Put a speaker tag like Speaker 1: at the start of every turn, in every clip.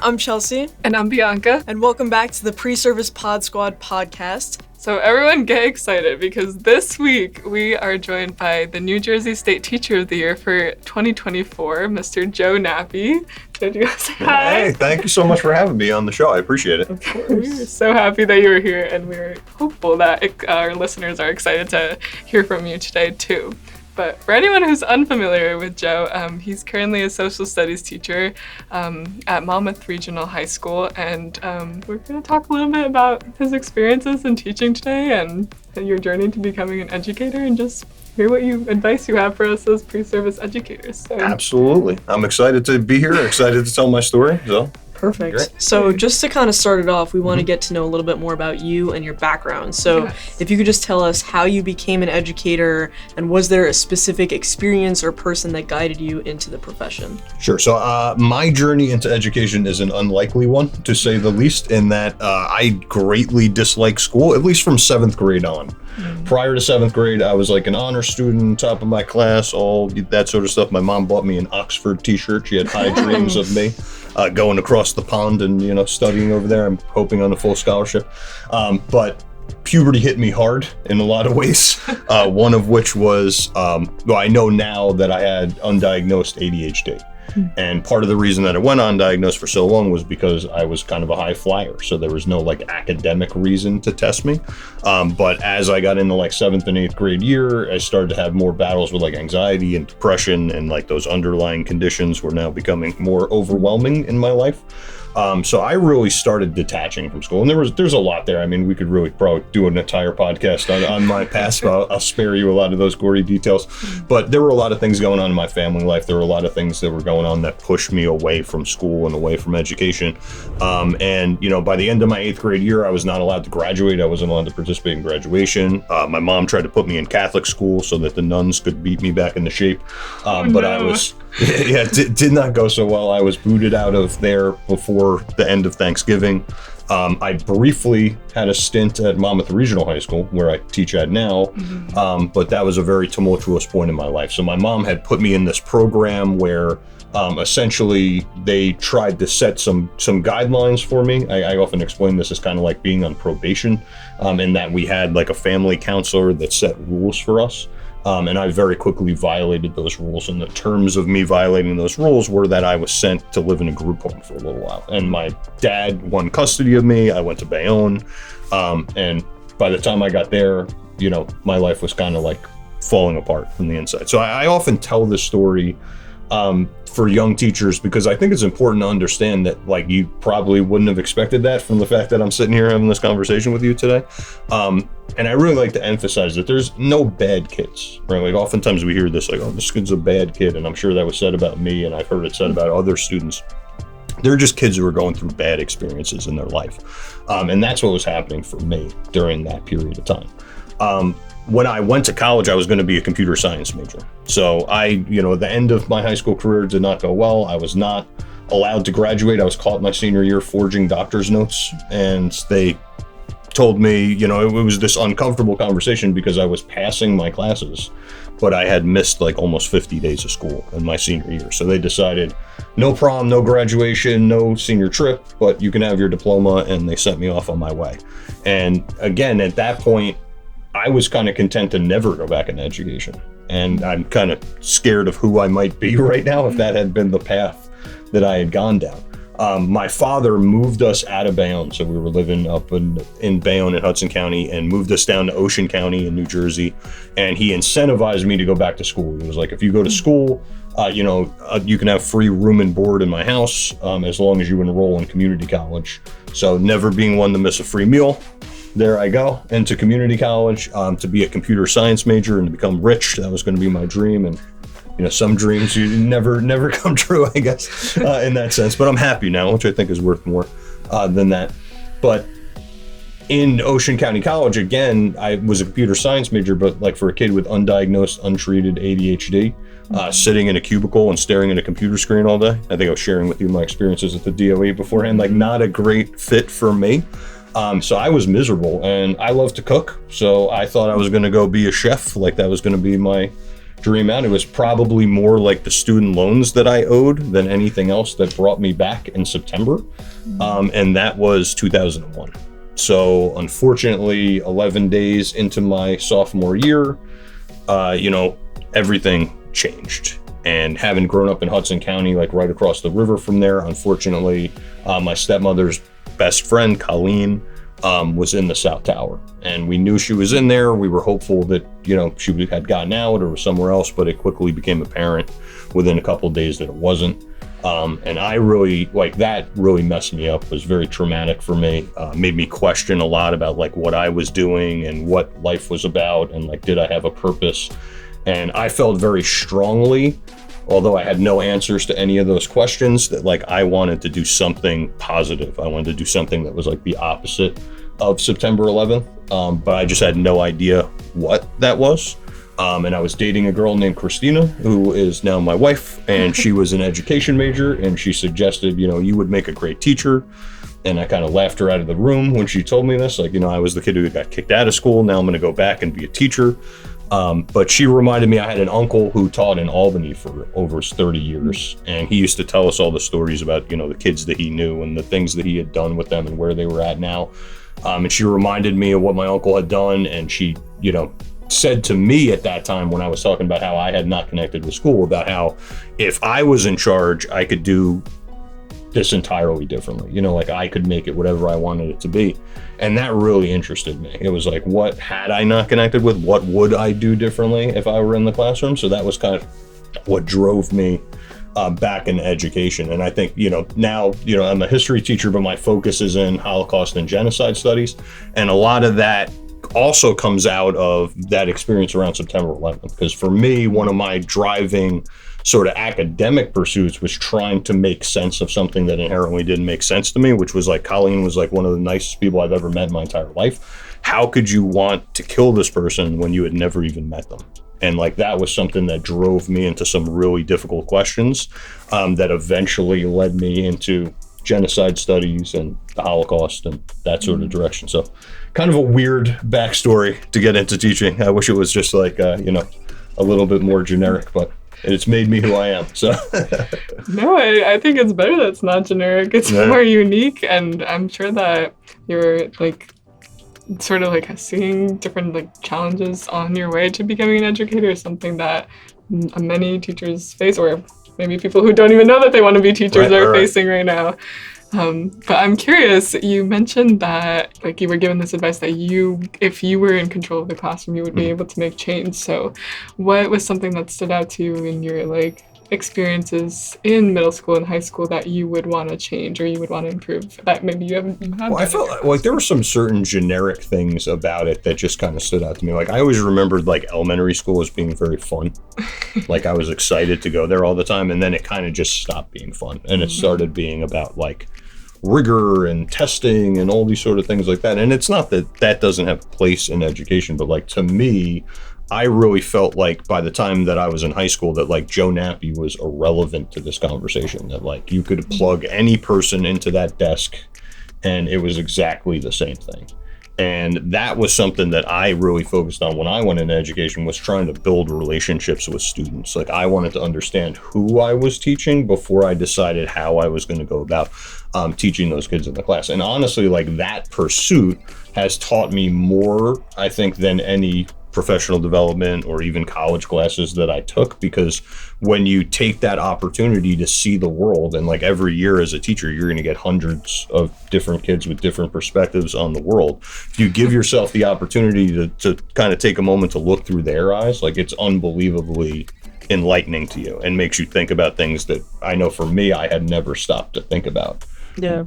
Speaker 1: I'm Chelsea.
Speaker 2: And I'm Bianca.
Speaker 1: And welcome back to the Preservice PODSQUAD podcast.
Speaker 2: So everyone get excited because this week we are joined by the New Jersey State Teacher of the Year for 2024, Mr. Joe Nappi. Did you guys say hi?
Speaker 3: Hey, thank you so much for having me on the show. I appreciate it.
Speaker 2: Of course. We were so happy that you were here, and we're hopeful that our listeners are excited to hear from you today too. But for anyone who's unfamiliar with Joe, he's currently a social studies teacher at Monmouth Regional High School, and we're going to talk a little bit about his experiences in teaching today and your journey to becoming an educator, and just hear what advice you have for us as pre-service educators. So.
Speaker 3: Absolutely. I'm excited to be here, excited to tell my story. So.
Speaker 1: Perfect.
Speaker 3: Great.
Speaker 1: So just to kind of start it off, we want to get to know a little bit more about you and your background. So if you could just tell us how you became an educator, and was there a specific experience or person that guided you into the profession?
Speaker 3: Sure. So my journey into education is an unlikely one, to say the least, in that I greatly dislike school, at least from 7th grade on. Prior to 7th grade, I was like an honor student, top of my class, all that sort of stuff. My mom bought me an Oxford t-shirt. She had high dreams of me going across the pond and, studying over there. I'm hoping on a full scholarship. But puberty hit me hard in a lot of ways. One of which was, I know now that I had undiagnosed ADHD. And part of the reason that I went undiagnosed for so long was because I was kind of a high flyer. So there was no academic reason to test me. But as I got into 7th and 8th grade year, I started to have more battles with anxiety and depression, and those underlying conditions were now becoming more overwhelming in my life. So I really started detaching from school, and there's a lot there. I mean, we could really probably do an entire podcast on my past, but I'll spare you a lot of those gory details. But there were a lot of things going on in my family life. There were a lot of things that were going on that pushed me away from school and away from education. And by the end of my 8th grade year, I was not allowed to graduate. I wasn't allowed to participate in graduation. My mom tried to put me in Catholic school so that the nuns could beat me back into shape. But I was, did not go so well. I was booted out of there before the end of Thanksgiving. I briefly had a stint at Monmouth Regional High School, where I teach at now, but that was a very tumultuous point in my life. So my mom had put me in this program where essentially they tried to set some guidelines for me. I often explain this as kind of like being on probation, in that we had a family counselor that set rules for us. And I very quickly violated those rules. And the terms of me violating those rules were that I was sent to live in a group home for a little while. And my dad won custody of me. I went to Bayonne. And by the time I got there, my life was kind of falling apart from the inside. So I often tell this story for young teachers, because I think it's important to understand that you probably wouldn't have expected that from the fact that I'm sitting here having this conversation with you today. And I really like to emphasize that there's no bad kids, right? Oftentimes we hear this this kid's a bad kid, and I'm sure that was said about me, and I've heard it said about other students. They're just kids who are going through bad experiences in their life. And that's what was happening for me during that period of time. When I went to college, I was going to be a computer science major. So at the end of my high school career did not go well. I was not allowed to graduate. I was caught my senior year forging doctor's notes, and they told me, it was this uncomfortable conversation because I was passing my classes, but I had missed almost 50 days of school in my senior year. So they decided no prom, no graduation, no senior trip, but you can have your diploma, and they sent me off on my way. And again, at that point, I was kind of content to never go back into education. And I'm kind of scared of who I might be right now if that had been the path that I had gone down. My father moved us out of Bayonne. So we were living up in Bayonne in Hudson County, and moved us down to Ocean County in New Jersey. And he incentivized me to go back to school. He was like, if you go to school, you can have free room and board in my house as long as you enroll in community college. So never being one to miss a free meal, there I go, into community college to be a computer science major and to become rich. That was going to be my dream. And some dreams you never come true, I guess, in that sense. But I'm happy now, which I think is worth more than that. But in Ocean County College, again, I was a computer science major, but for a kid with undiagnosed, untreated ADHD, sitting in a cubicle and staring at a computer screen all day. I think I was sharing with you my experiences at the DOE beforehand, not a great fit for me. So I was miserable, and I love to cook. So I thought I was going to go be a chef, that was going to be my dream out. It was probably more like the student loans that I owed than anything else that brought me back in September. And that was 2001. So unfortunately, 11 days into my sophomore year, everything changed. And having grown up in Hudson County, like right across the river from there, unfortunately, my stepmother's best friend, Colleen, was in the South Tower. And we knew she was in there. We were hopeful that, she had gotten out or was somewhere else, but it quickly became apparent within a couple of days that it wasn't. And I really, that really messed me up, was very traumatic for me, made me question a lot about what I was doing and what life was about and did I have a purpose? And I felt very strongly, although I had no answers to any of those questions, that I wanted to do something positive. I wanted to do something that was the opposite of September 11th. But I just had no idea what that was. And I was dating a girl named Christina, who is now my wife, and she was an education major, and she suggested, you would make a great teacher. And I kind of laughed her out of the room when she told me this. I was the kid who got kicked out of school. Now I'm going to go back and be a teacher. But she reminded me, I had an uncle who taught in Albany for over 30 years. And he used to tell us all the stories about, the kids that he knew and the things that he had done with them and where they were at now. And she reminded me of what my uncle had done. And she, said to me at that time when I was talking about how I had not connected with school, about how if I was in charge, I could do this entirely differently. I could make it whatever I wanted it to be. And that really interested me. It was what had I not connected with? What would I do differently if I were in the classroom? So that was kind of what drove me back in education. And I think, now, I'm a history teacher, but my focus is in Holocaust and genocide studies. And a lot of that also comes out of that experience around September 11th. Because for me, one of my driving sort of academic pursuits was trying to make sense of something that inherently didn't make sense to me, which was Colleen was one of the nicest people I've ever met in my entire life. How could you want to kill this person when you had never even met them? And that was something that drove me into some really difficult questions that eventually led me into genocide studies and the Holocaust and that sort of direction. So kind of a weird backstory to get into teaching. I wish it was just a little bit more generic, but it's made me who I am. So
Speaker 2: no, I think it's better that it's not generic. It's more unique, and I'm sure that you're sort of seeing different challenges on your way to becoming an educator is something that many teachers face, or maybe people who don't even know that they want to be teachers are facing right now. But I'm curious, you mentioned that you were given this advice that if you were in control of the classroom, you would be able to make change. So what was something that stood out to you in your experiences in middle school and high school that you would want to change or you would want to improve that maybe you haven't?
Speaker 3: Well, I felt there were some certain generic things about it that just kind of stood out to me. I always remembered elementary school as being very fun. I was excited to go there all the time, and then it kind of just stopped being fun, and it started being about rigor and testing and all these sort of things like that. And it's not that doesn't have a place in education, but to me, I really felt by the time that I was in high school that Joe Nappi was irrelevant to this conversation, that you could plug any person into that desk and it was exactly the same thing. And that was something that I really focused on when I went into education, was trying to build relationships with students. I wanted to understand who I was teaching before I decided how I was going to go about teaching those kids in the class. And honestly, that pursuit has taught me more, I think, than any professional development or even college classes that I took, because when you take that opportunity to see the world, and every year as a teacher, you're going to get hundreds of different kids with different perspectives on the world. If you give yourself the opportunity to kind of take a moment to look through their eyes, it's unbelievably enlightening to you and makes you think about things that I know for me, I had never stopped to think about.
Speaker 1: Yeah.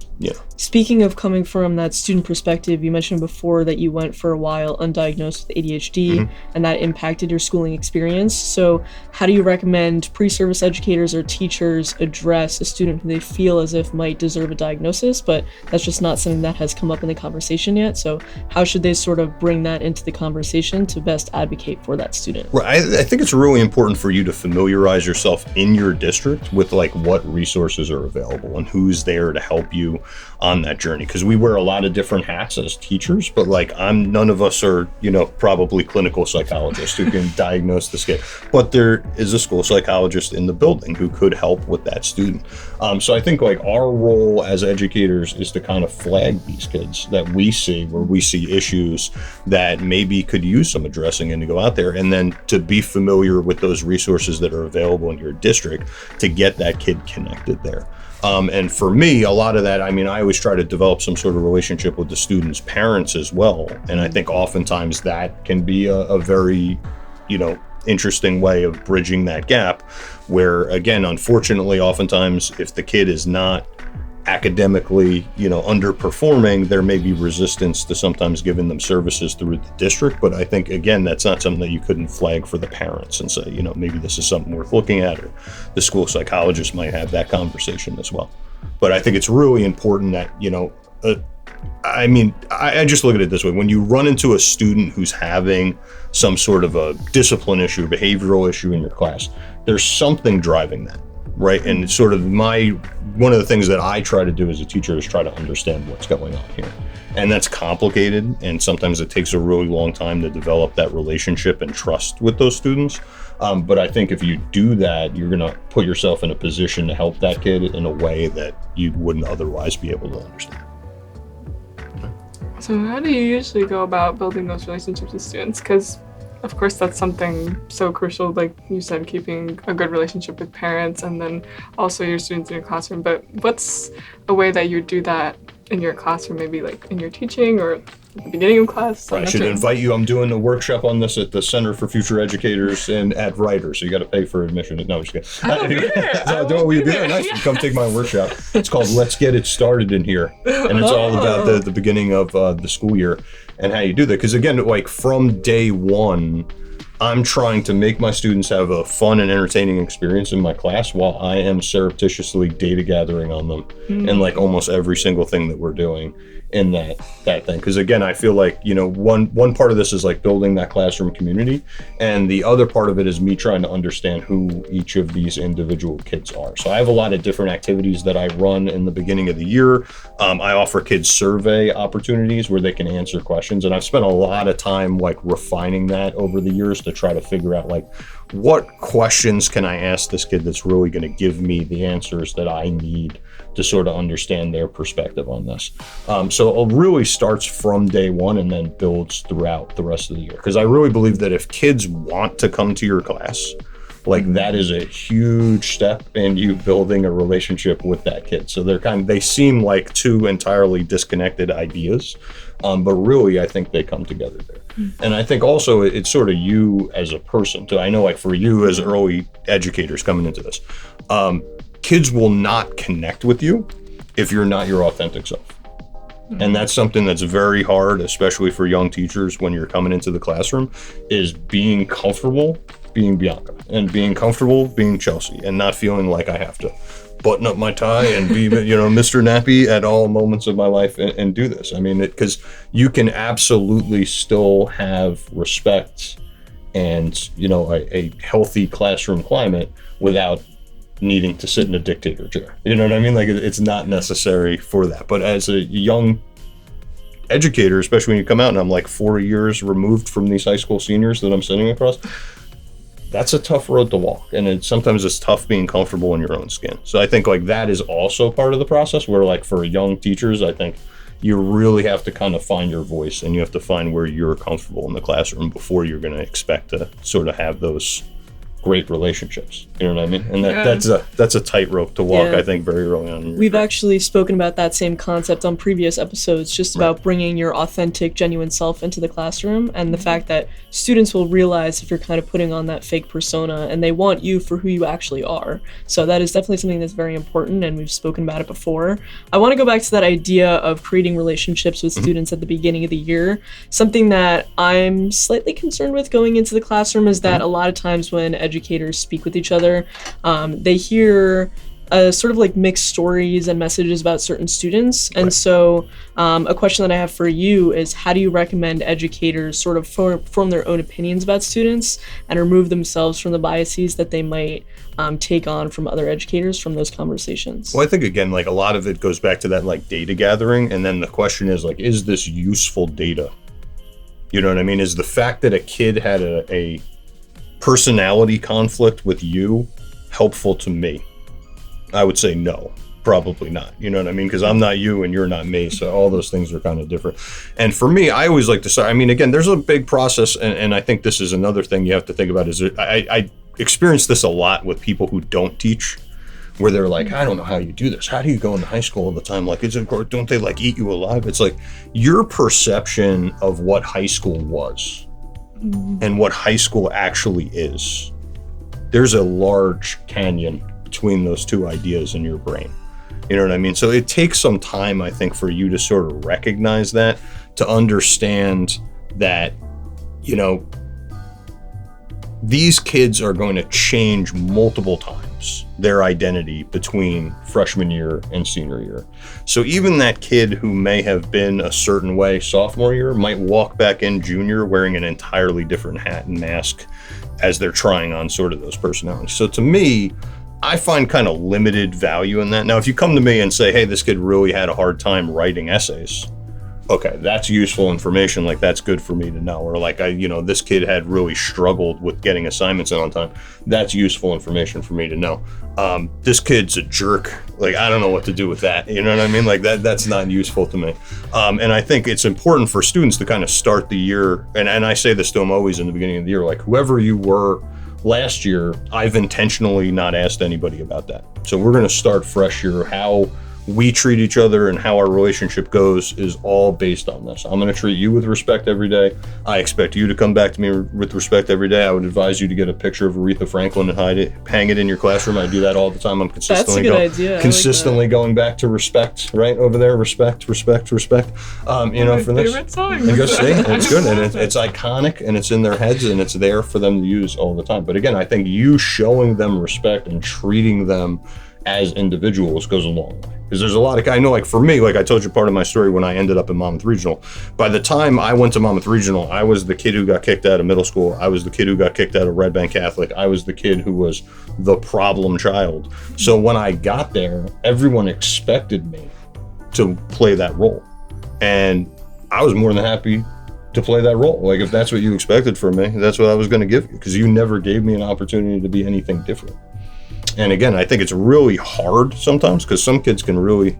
Speaker 1: Speaking of coming from that student perspective, you mentioned before that you went for a while undiagnosed with ADHD, and that impacted your schooling experience. So how do you recommend pre-service educators or teachers address a student who they feel as if might deserve a diagnosis, but that's just not something that has come up in the conversation yet? So how should they sort of bring that into the conversation to best advocate for that student?
Speaker 3: Right. I think it's really important for you to familiarize yourself in your district with what resources are available and who's there to help help you on that journey, because we wear a lot of different hats as teachers, but like none of us are, probably clinical psychologists who can diagnose this kid, but there is a school psychologist in the building who could help with that student. So I think like our role as educators is to kind of flag these kids that we see where we see issues that maybe could use some addressing, and to go out there and then to be familiar with those resources that are available in your district to get that kid connected there. And for me, a lot of that, I always try to develop some sort of relationship with the students' parents as well. And I think oftentimes that can be a very, interesting way of bridging that gap where, again, unfortunately, oftentimes if the kid is not academically, underperforming, there may be resistance to sometimes giving them services through the district. But I think, again, that's not something that you couldn't flag for the parents and say, maybe this is something worth looking at, or the school psychologist might have that conversation as well. But I think it's really important that, I just look at it this way. When you run into a student who's having some sort of a discipline issue, behavioral issue in your class, there's something driving that. Right. And it's sort of one of the things that I try to do as a teacher is try to understand what's going on here. And that's complicated. And sometimes it takes a really long time to develop that relationship and trust with those students. But I think if you do that, you're going to put yourself in a position to help that kid in a way that you wouldn't otherwise be able to understand.
Speaker 2: So how do you usually go about building those relationships with students? Because of course, that's something so crucial, like you said, keeping a good relationship with parents and then also your students in your classroom. But what's a way that you do that in your classroom, maybe like in your teaching or at the beginning of class?
Speaker 3: I should invite you. I'm doing a workshop on this at the Center for Future Educators and at Writer, so you got to pay for admission. No, I'm just kidding. Will you be there? Nice. Come take my workshop. It's called Let's Get It Started in Here, and it's all about the beginning of the school year and how you do that. Because again, like from day one, I'm trying to make my students have a fun and entertaining experience in my class while I am surreptitiously data gathering on them and like almost every single thing that we're doing in that thing. Because again, I feel like, one part of this is like building that classroom community, and the other part of it is me trying to understand who each of these individual kids are. So I have a lot of different activities that I run in the beginning of the year. I offer kids survey opportunities where they can answer questions, and I've spent a lot of time like refining that over the years to try to figure out like what questions can I ask this kid that's really going to give me the answers that I need to sort of understand their perspective on this. So it really starts from day one and then builds throughout the rest of the year. Because I really believe that if kids want to come to your class, like that is a huge step in you building a relationship with that kid. So they seem like two entirely disconnected ideas, but really I think they come together there. And I think also it's sort of you as a person too. I know like for you as early educators coming into this, kids will not connect with you if you're not your authentic self. And that's something that's very hard, especially for young teachers when you're coming into the classroom, is being comfortable being Bianca and being comfortable being Chelsea and not feeling like I have to button up my tie and be, Mr. Nappi at all moments of my life and do this. Because you can absolutely still have respect and, a healthy classroom climate without needing to sit in a dictator chair. You know what I mean? Like it's not necessary for that. But as a young educator, especially when you come out and I'm like 4 years removed from these high school seniors that I'm sitting across, that's a tough road to walk. And sometimes it's tough being comfortable in your own skin. So I think like that is also part of the process where like for young teachers, I think you really have to kind of find your voice and you have to find where you're comfortable in the classroom before you're going to expect to sort of have those great relationships. You know what I mean? And that's a tightrope to walk, I think, very early on.
Speaker 1: We've actually spoken about that same concept on previous episodes, just about bringing your authentic, genuine self into the classroom, and the fact that students will realize if you're kind of putting on that fake persona and they want you for who you actually are. So that is definitely something that's very important, and we've spoken about it before. I want to go back to that idea of creating relationships with students at the beginning of the year. Something that I'm slightly concerned with going into the classroom is that a lot of times when educators speak with each other, they hear sort of like mixed stories and messages about certain students. And
Speaker 3: Right.
Speaker 1: so a question that I have for you is, how do you recommend educators sort of form their own opinions about students and remove themselves from the biases that they might take on from other educators from those conversations?
Speaker 3: Well, I think, again, like a lot of it goes back to that like data gathering. And then the question is like, is this useful data? You know what I mean? Is the fact that a kid had a personality conflict with you helpful to me? I would say no, probably not. You know what I mean? Because I'm not you and you're not me. So all those things are kind of different. And for me, I always like to say, I mean, again, there's a big process. And I think this is another thing you have to think about is I experience this a lot with people who don't teach, where they're like, I don't know how you do this. How do you go into high school all the time? Like, don't they like eat you alive? It's like your perception of what high school was and what high school actually is. There's a large canyon between those two ideas in your brain. You know what I mean? So it takes some time, I think, for you to sort of recognize that, to understand that, you know, these kids are going to change multiple times their identity between freshman year and senior year. So even that kid who may have been a certain way sophomore year might walk back in junior wearing an entirely different hat and mask as they're trying on sort of those personalities. So to me, I find kind of limited value in that. Now, if you come to me and say, hey, this kid really had a hard time writing essays, okay, that's useful information. Like, that's good for me to know. Or like, this kid had really struggled with getting assignments in on time. That's useful information for me to know. This kid's a jerk. Like, I don't know what to do with that. You know what I mean? Like that's not useful to me. And I think it's important for students to kind of start the year. And I say this to them always in the beginning of the year, like, whoever you were last year, I've intentionally not asked anybody about that. So we're going to start fresh here. How we treat each other and how our relationship goes is all based on this. I'm going to treat you with respect every day. I expect you to come back to me with respect every day. I would advise you to get a picture of Aretha Franklin and hang it in your classroom. I do that all the time. I'm consistently going back to respect, right over there. Respect, respect, respect. For this.
Speaker 2: Favorite song.
Speaker 3: And go see, it's good, and it's iconic, and it's in their heads, and it's there for them to use all the time. But again, I think you showing them respect and treating them as individuals goes a long way. Because there's a lot of, I know, like for me, like I told you part of my story when I ended up in Monmouth Regional. By the time I went to Monmouth Regional, I was the kid who got kicked out of middle school. I was the kid who got kicked out of Red Bank Catholic. I was the kid who was the problem child. So when I got there, everyone expected me to play that role. And I was more than happy to play that role. Like, if that's what you expected from me, that's what I was going to give you, because you never gave me an opportunity to be anything different. And again, I think it's really hard sometimes, because some kids can really,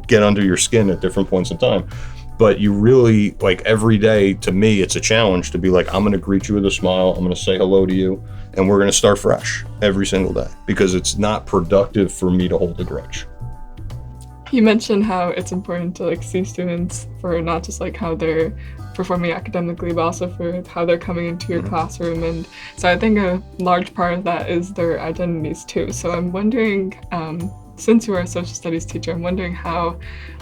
Speaker 3: get under your skin at different points in time. But you really, like, every day, to me, it's a challenge to be like, I'm going to greet you with a smile. I'm going to say hello to you. And we're going to start fresh every single day, because it's not productive for me to hold a grudge.
Speaker 2: You mentioned how it's important to see students for not just how they're performing academically, but also for how they're coming into your classroom. And so I think a large part of that is their identities too. So I'm wondering, since you are a social studies teacher, I'm wondering how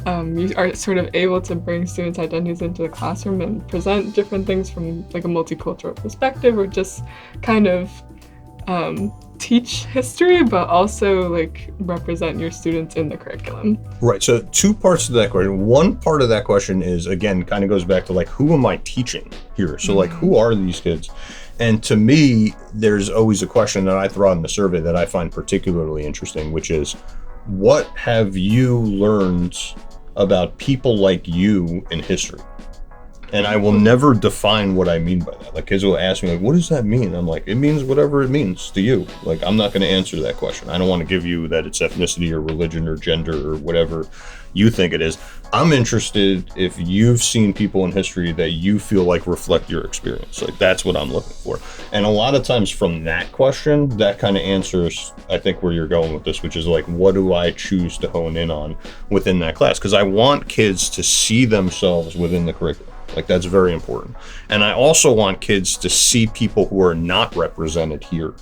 Speaker 2: you are sort of able to bring students' identities into the classroom and present different things from a multicultural perspective, or just kind of teach history, but also represent your students in the curriculum.
Speaker 3: Right. So two parts to that question. One part of that question is, again, kind of goes back to who am I teaching here? So who are these kids? And to me, there's always a question that I throw out in the survey that I find particularly interesting, which is, what have you learned about people like you in history? And I will never define what I mean by that. Kids will ask me, what does that mean? I'm like, it means whatever it means to you. I'm not going to answer that question. I don't want to give you that it's ethnicity or religion or gender or whatever you think it is. I'm interested if you've seen people in history that you feel reflect your experience. That's what I'm looking for. And a lot of times from that question, that kind of answers, I think, where you're going with this, which is what do I choose to hone in on within that class? Because I want kids to see themselves within the curriculum. That's very important. And I also want kids to see people who are not represented here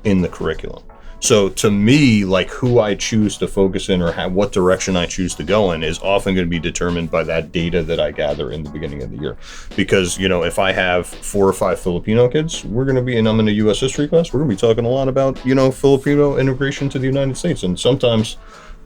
Speaker 3: in the curriculum. So to me, like who I choose to focus in or what direction I choose to go in is often going to be determined by that data that I gather in the beginning of the year. Because, you know, if I have 4 or 5 Filipino kids, and I'm in a U.S. history class, we're going to be talking a lot about, you know, Filipino immigration to the United States. And sometimes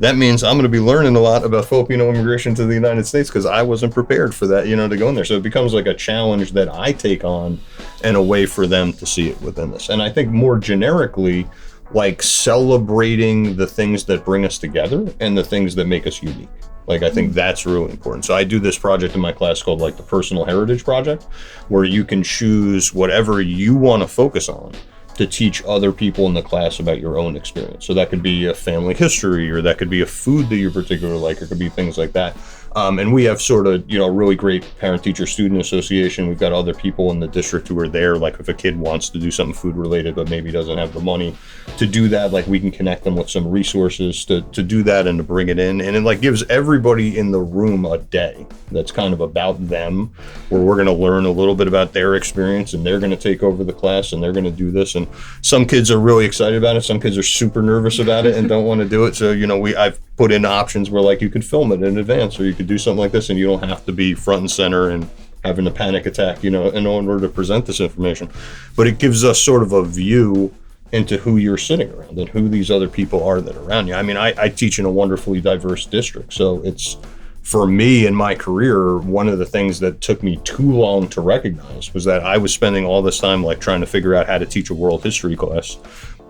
Speaker 3: that means I'm going to be learning a lot about Filipino immigration to the United States because I wasn't prepared for that, you know, to go in there. So it becomes like a challenge that I take on and a way for them to see it within this. And I think more generically, like celebrating the things that bring us together and the things that make us unique. Like, I think that's really important. So I do this project in my class called like the Personal Heritage Project, where you can choose whatever you want to focus on to teach other people in the class about your own experience. So that could be a family history, or that could be a food that you particularly like, or it could be things like that. And we have sort of, you know, really great parent-teacher-student association. We've got other people in the district who are there. Like if a kid wants to do something food-related, but maybe doesn't have the money to do that, like we can connect them with some resources to do that and to bring it in. And it like gives everybody in the room a day that's kind of about them, where we're going to learn a little bit about their experience, and they're going to take over the class and they're going to do this. And some kids are really excited about it. Some kids are super nervous about it and don't want to do it. So, you know, I've put in options where like you could film it in advance, or you could do something like this and you don't have to be front and center and having a panic attack, you know, in order to present this information. But it gives us sort of a view into who you're sitting around and who these other people are that are around you. I mean, I teach in a wonderfully diverse district. So it's, for me in my career, one of the things that took me too long to recognize was that I was spending all this time like trying to figure out how to teach a world history class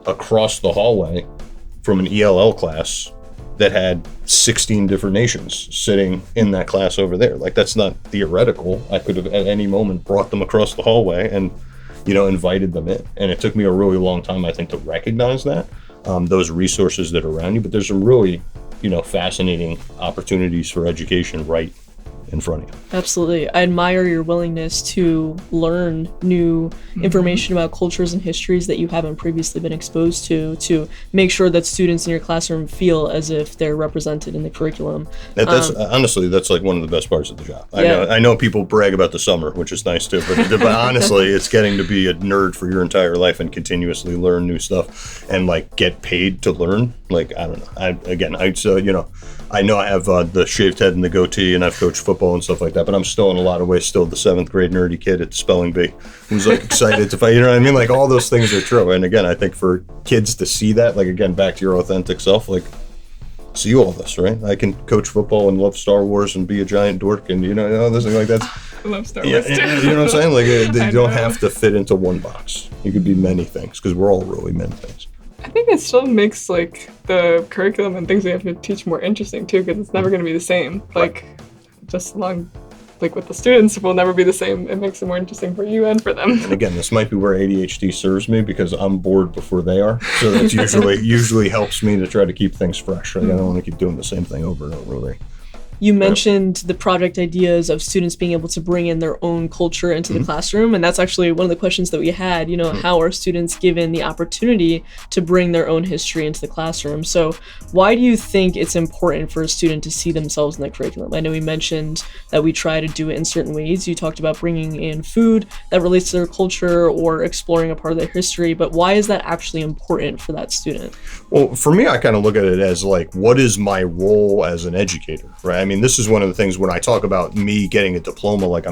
Speaker 3: across the hallway from an ELL class that had 16 different nations sitting in that class over there. Like, that's not theoretical. I could have at any moment brought them across the hallway and, you know, invited them in. And it took me a really long time, I think, to recognize that, those resources that are around you. But there's some really, you know, fascinating opportunities for education right in front of you.
Speaker 1: Absolutely. I admire your willingness to learn new information about cultures and histories that you haven't previously been exposed to make sure that students in your classroom feel as if they're represented in the curriculum.
Speaker 3: That's honestly, that's like one of the best parts of the job. I know people brag about the summer, which is nice too, but honestly, it's getting to be a nerd for your entire life and continuously learn new stuff and like get paid to learn. Like, I don't know. I know I have the shaved head and the goatee, and I've coached football and stuff like that, but I'm still in a lot of ways still the 7th grade nerdy kid at the spelling bee who's like excited to fight, you know what I mean? Like, all those things are true. And again, I think for kids to see that, like, again, back to your authentic self, like, see all this, right? I can coach football and love Star Wars and be a giant dork and, you know, this thing like that.
Speaker 2: I love Star Wars too.
Speaker 3: You know what I'm saying? Like, they don't have to fit into one box. You could be many things, because we're all really many things.
Speaker 2: I think it still makes like the curriculum and things we have to teach more interesting too, because it's never going to be the same. Like, just along, like with the students, it will never be the same. It makes it more interesting for you and for them.
Speaker 3: And again, this might be where ADHD serves me, because I'm bored before they are. So that's usually helps me to try to keep things fresh. Right? I don't want to keep doing the same thing over and over. Really.
Speaker 1: You mentioned the project ideas of students being able to bring in their own culture into the classroom, and that's actually one of the questions that we had, you know, how are students given the opportunity to bring their own history into the classroom? So why do you think it's important for a student to see themselves in the curriculum? I know we mentioned that we try to do it in certain ways. You talked about bringing in food that relates to their culture or exploring a part of their history, but why is that actually important for that student?
Speaker 3: Well, for me, I kind of look at it as like, what is my role as an educator, right? I mean, this is one of the things when I talk about me getting a diploma, like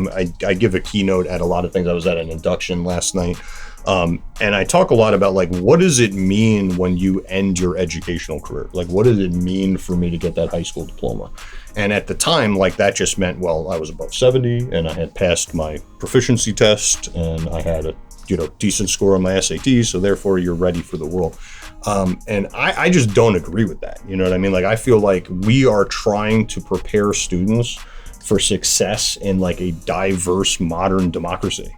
Speaker 3: I give a keynote at a lot of things. I was at an induction last night. And I talk a lot about like, what does it mean when you end your educational career? Like, what does it mean for me to get that high school diploma? And at the time, like, that just meant, well, I was above 70 and I had passed my proficiency test and I had a, you know, decent score on my SATs. So therefore you're ready for the world. And I just don't agree with that. You know what I mean? Like, I feel like we are trying to prepare students for success in like a diverse modern democracy.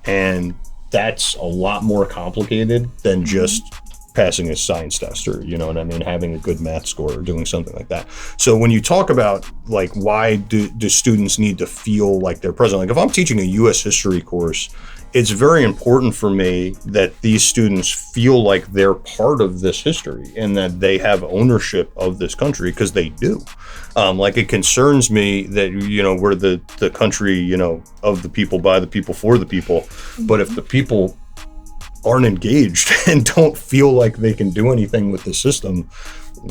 Speaker 3: And that's a lot more complicated than just passing a science test or, you know what I mean, having a good math score or doing something like that. So when you talk about like, why do students need to feel like they're present? Like, if I'm teaching a US history course, it's very important for me that these students feel like they're part of this history and that they have ownership of this country, because they do. Like, it concerns me that, you know, we're the country, you know, of the people, by the people, for the people. But if the people aren't engaged and don't feel like they can do anything with the system,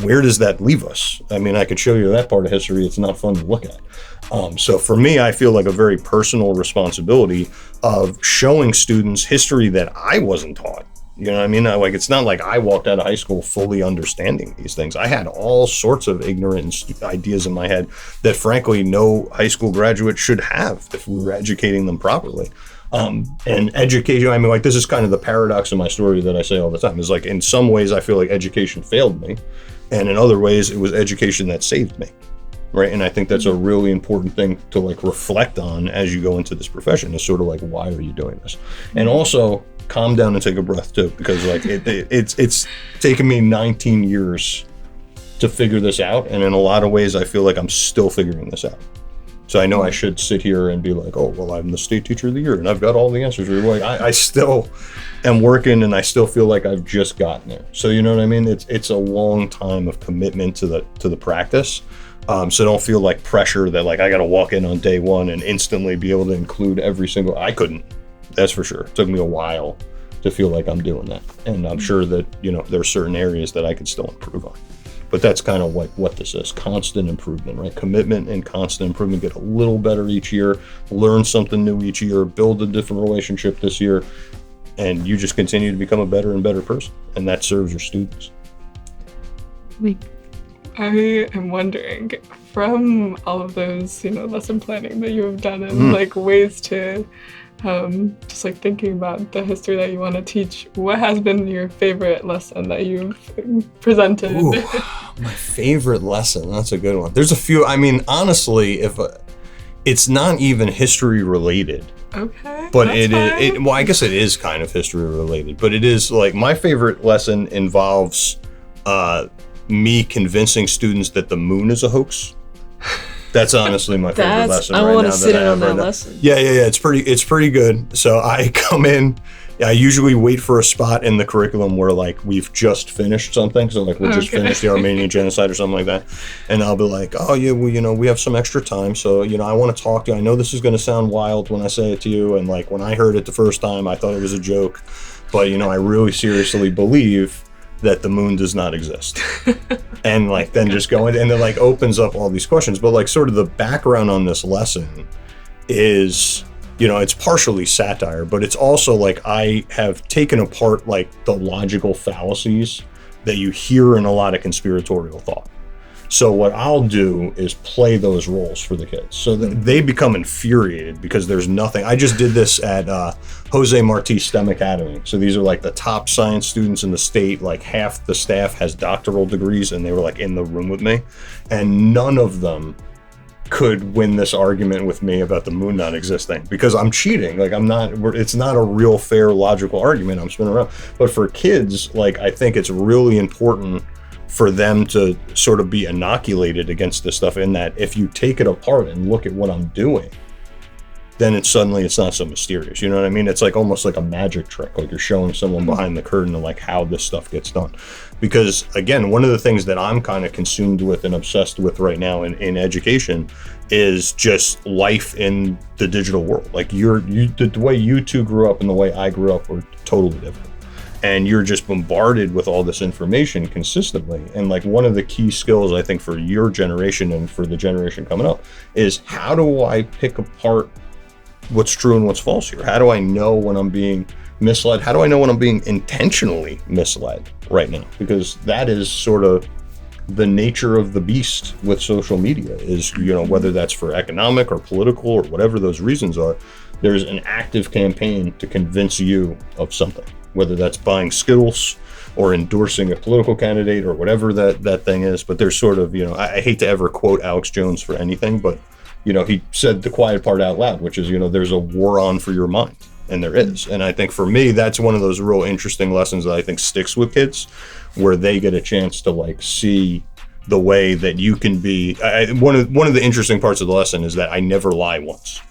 Speaker 3: where does that leave us? I mean, I could show you that part of history. It's not fun to look at. So for me, I feel like a very personal responsibility of showing students history that I wasn't taught. You know what I mean? Like, it's not like I walked out of high school fully understanding these things. I had all sorts of ignorant ideas in my head that, frankly, no high school graduate should have if we were educating them properly. And education, I mean, like, this is kind of the paradox of my story that I say all the time, is like, in some ways, I feel like education failed me. And in other ways, it was education that saved me. Right. And I think that's a really important thing to like reflect on as you go into this profession, is sort of like, why are you doing this? And also calm down and take a breath too, because like it's taken me 19 years to figure this out. And in a lot of ways, I feel like I'm still figuring this out. So I know I should sit here and be like, oh, well, I'm the state teacher of the year and I've got all the answers. Like, I still am working and I still feel like I've just gotten there. So, you know what I mean? It's a long time of commitment to the practice. So don't feel like pressure that like I got to walk in on day one and instantly be able to include every single. I couldn't, that's for sure. It took me a while to feel like I'm doing that. And I'm sure that, you know, there are certain areas that I could still improve on. But that's kind of like what this is, constant improvement, right? Commitment and constant improvement. Get a little better each year, learn something new each year, build a different relationship this year, and you just continue to become a better and better person. And that serves your students.
Speaker 2: I am wondering, from all of those, you know, lesson planning that you have done and like ways to just like thinking about the history that you want to teach, what has been your favorite lesson that you've presented?
Speaker 3: Ooh, my favorite lesson, that's a good one. There's a few. I mean, honestly, if it's not even history related.
Speaker 2: Okay.
Speaker 3: But well, I guess it is kind of history related, but it is like my favorite lesson involves me convincing students that the moon is a hoax. That's honestly my favorite lesson.
Speaker 1: I want to sit in on that lesson.
Speaker 3: Yeah. It's pretty good. So I come in, I usually wait for a spot in the curriculum where like we've just finished something. So like we just finished the Armenian genocide or something like that. And I'll be like, oh yeah, well, you know, we have some extra time. So, you know, I want to talk to you. I know this is going to sound wild when I say it to you. And like when I heard it the first time, I thought it was a joke. But, you know, I really seriously believe that the moon does not exist. And like then just going and it like opens up all these questions. But like sort of the background on this lesson is, you know, it's partially satire, but it's also like I have taken apart like the logical fallacies that you hear in a lot of conspiratorial thought. So what I'll do is play those roles for the kids so that they become infuriated because there's nothing. I just did this at Jose Marti STEM Academy. So these are like the top science students in the state. Like half the staff has doctoral degrees and they were like in the room with me. And none of them could win this argument with me about the moon not existing because I'm cheating. Like it's not a real fair logical argument I'm spinning around. But for kids, like I think it's really important for them to sort of be inoculated against this stuff, in that if you take it apart and look at what I'm doing, then it's not so mysterious. You know what I mean? It's like almost like a magic trick, like you're showing someone behind the curtain of like how this stuff gets done. Because again, one of the things that I'm kind of consumed with and obsessed with right now in education is just life in the digital world. Like the way you two grew up and the way I grew up were totally different. And you're just bombarded with all this information consistently. And like one of the key skills I think for your generation and for the generation coming up is, how do I pick apart what's true and what's false here? How do I know when I'm being misled? How do I know when I'm being intentionally misled right now? Because that is sort of the nature of the beast with social media, is, you know, whether that's for economic or political or whatever those reasons are, there's an active campaign to convince you of something, whether that's buying Skittles or endorsing a political candidate or whatever that thing is. But there's sort of, you know, I hate to ever quote Alex Jones for anything, but, you know, he said the quiet part out loud, which is, you know, there's a war on for your mind, and there is. And I think for me, that's one of those real interesting lessons that I think sticks with kids, where they get a chance to like see the way that you can be. One of the interesting parts of the lesson is that I never lie once.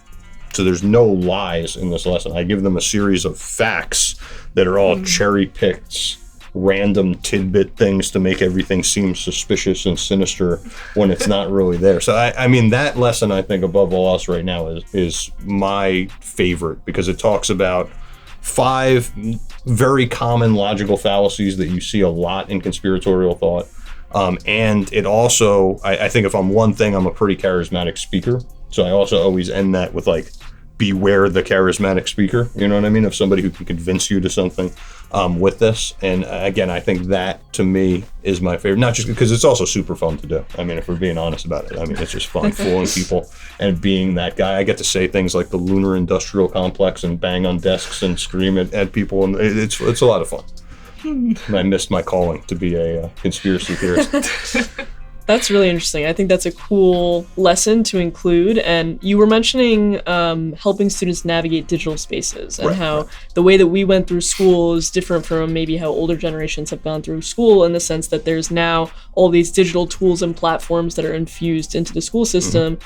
Speaker 3: So there's no lies in this lesson. I give them a series of facts that are all cherry-picked, random tidbit things to make everything seem suspicious and sinister when it's not really there. So I mean, that lesson, I think above all else right now is my favorite, because it talks about 5 very common logical fallacies that you see a lot in conspiratorial thought. And it also, I think if I'm one thing, I'm a pretty charismatic speaker. So I also always end that with like, beware the charismatic speaker. You know what I mean? Of somebody who can convince you to something with this. And again, I think that to me is my favorite, not just because it's also super fun to do. I mean, if we're being honest about it, I mean, it's just fun fooling people and being that guy. I get to say things like the lunar industrial complex and bang on desks and scream at people. And it's a lot of fun. And I missed my calling to be a conspiracy theorist.
Speaker 1: That's really interesting. I think that's a cool lesson to include. And you were mentioning helping students navigate digital spaces and how the way that we went through school is different from maybe how older generations have gone through school, in the sense that there's now all these digital tools and platforms that are infused into the school system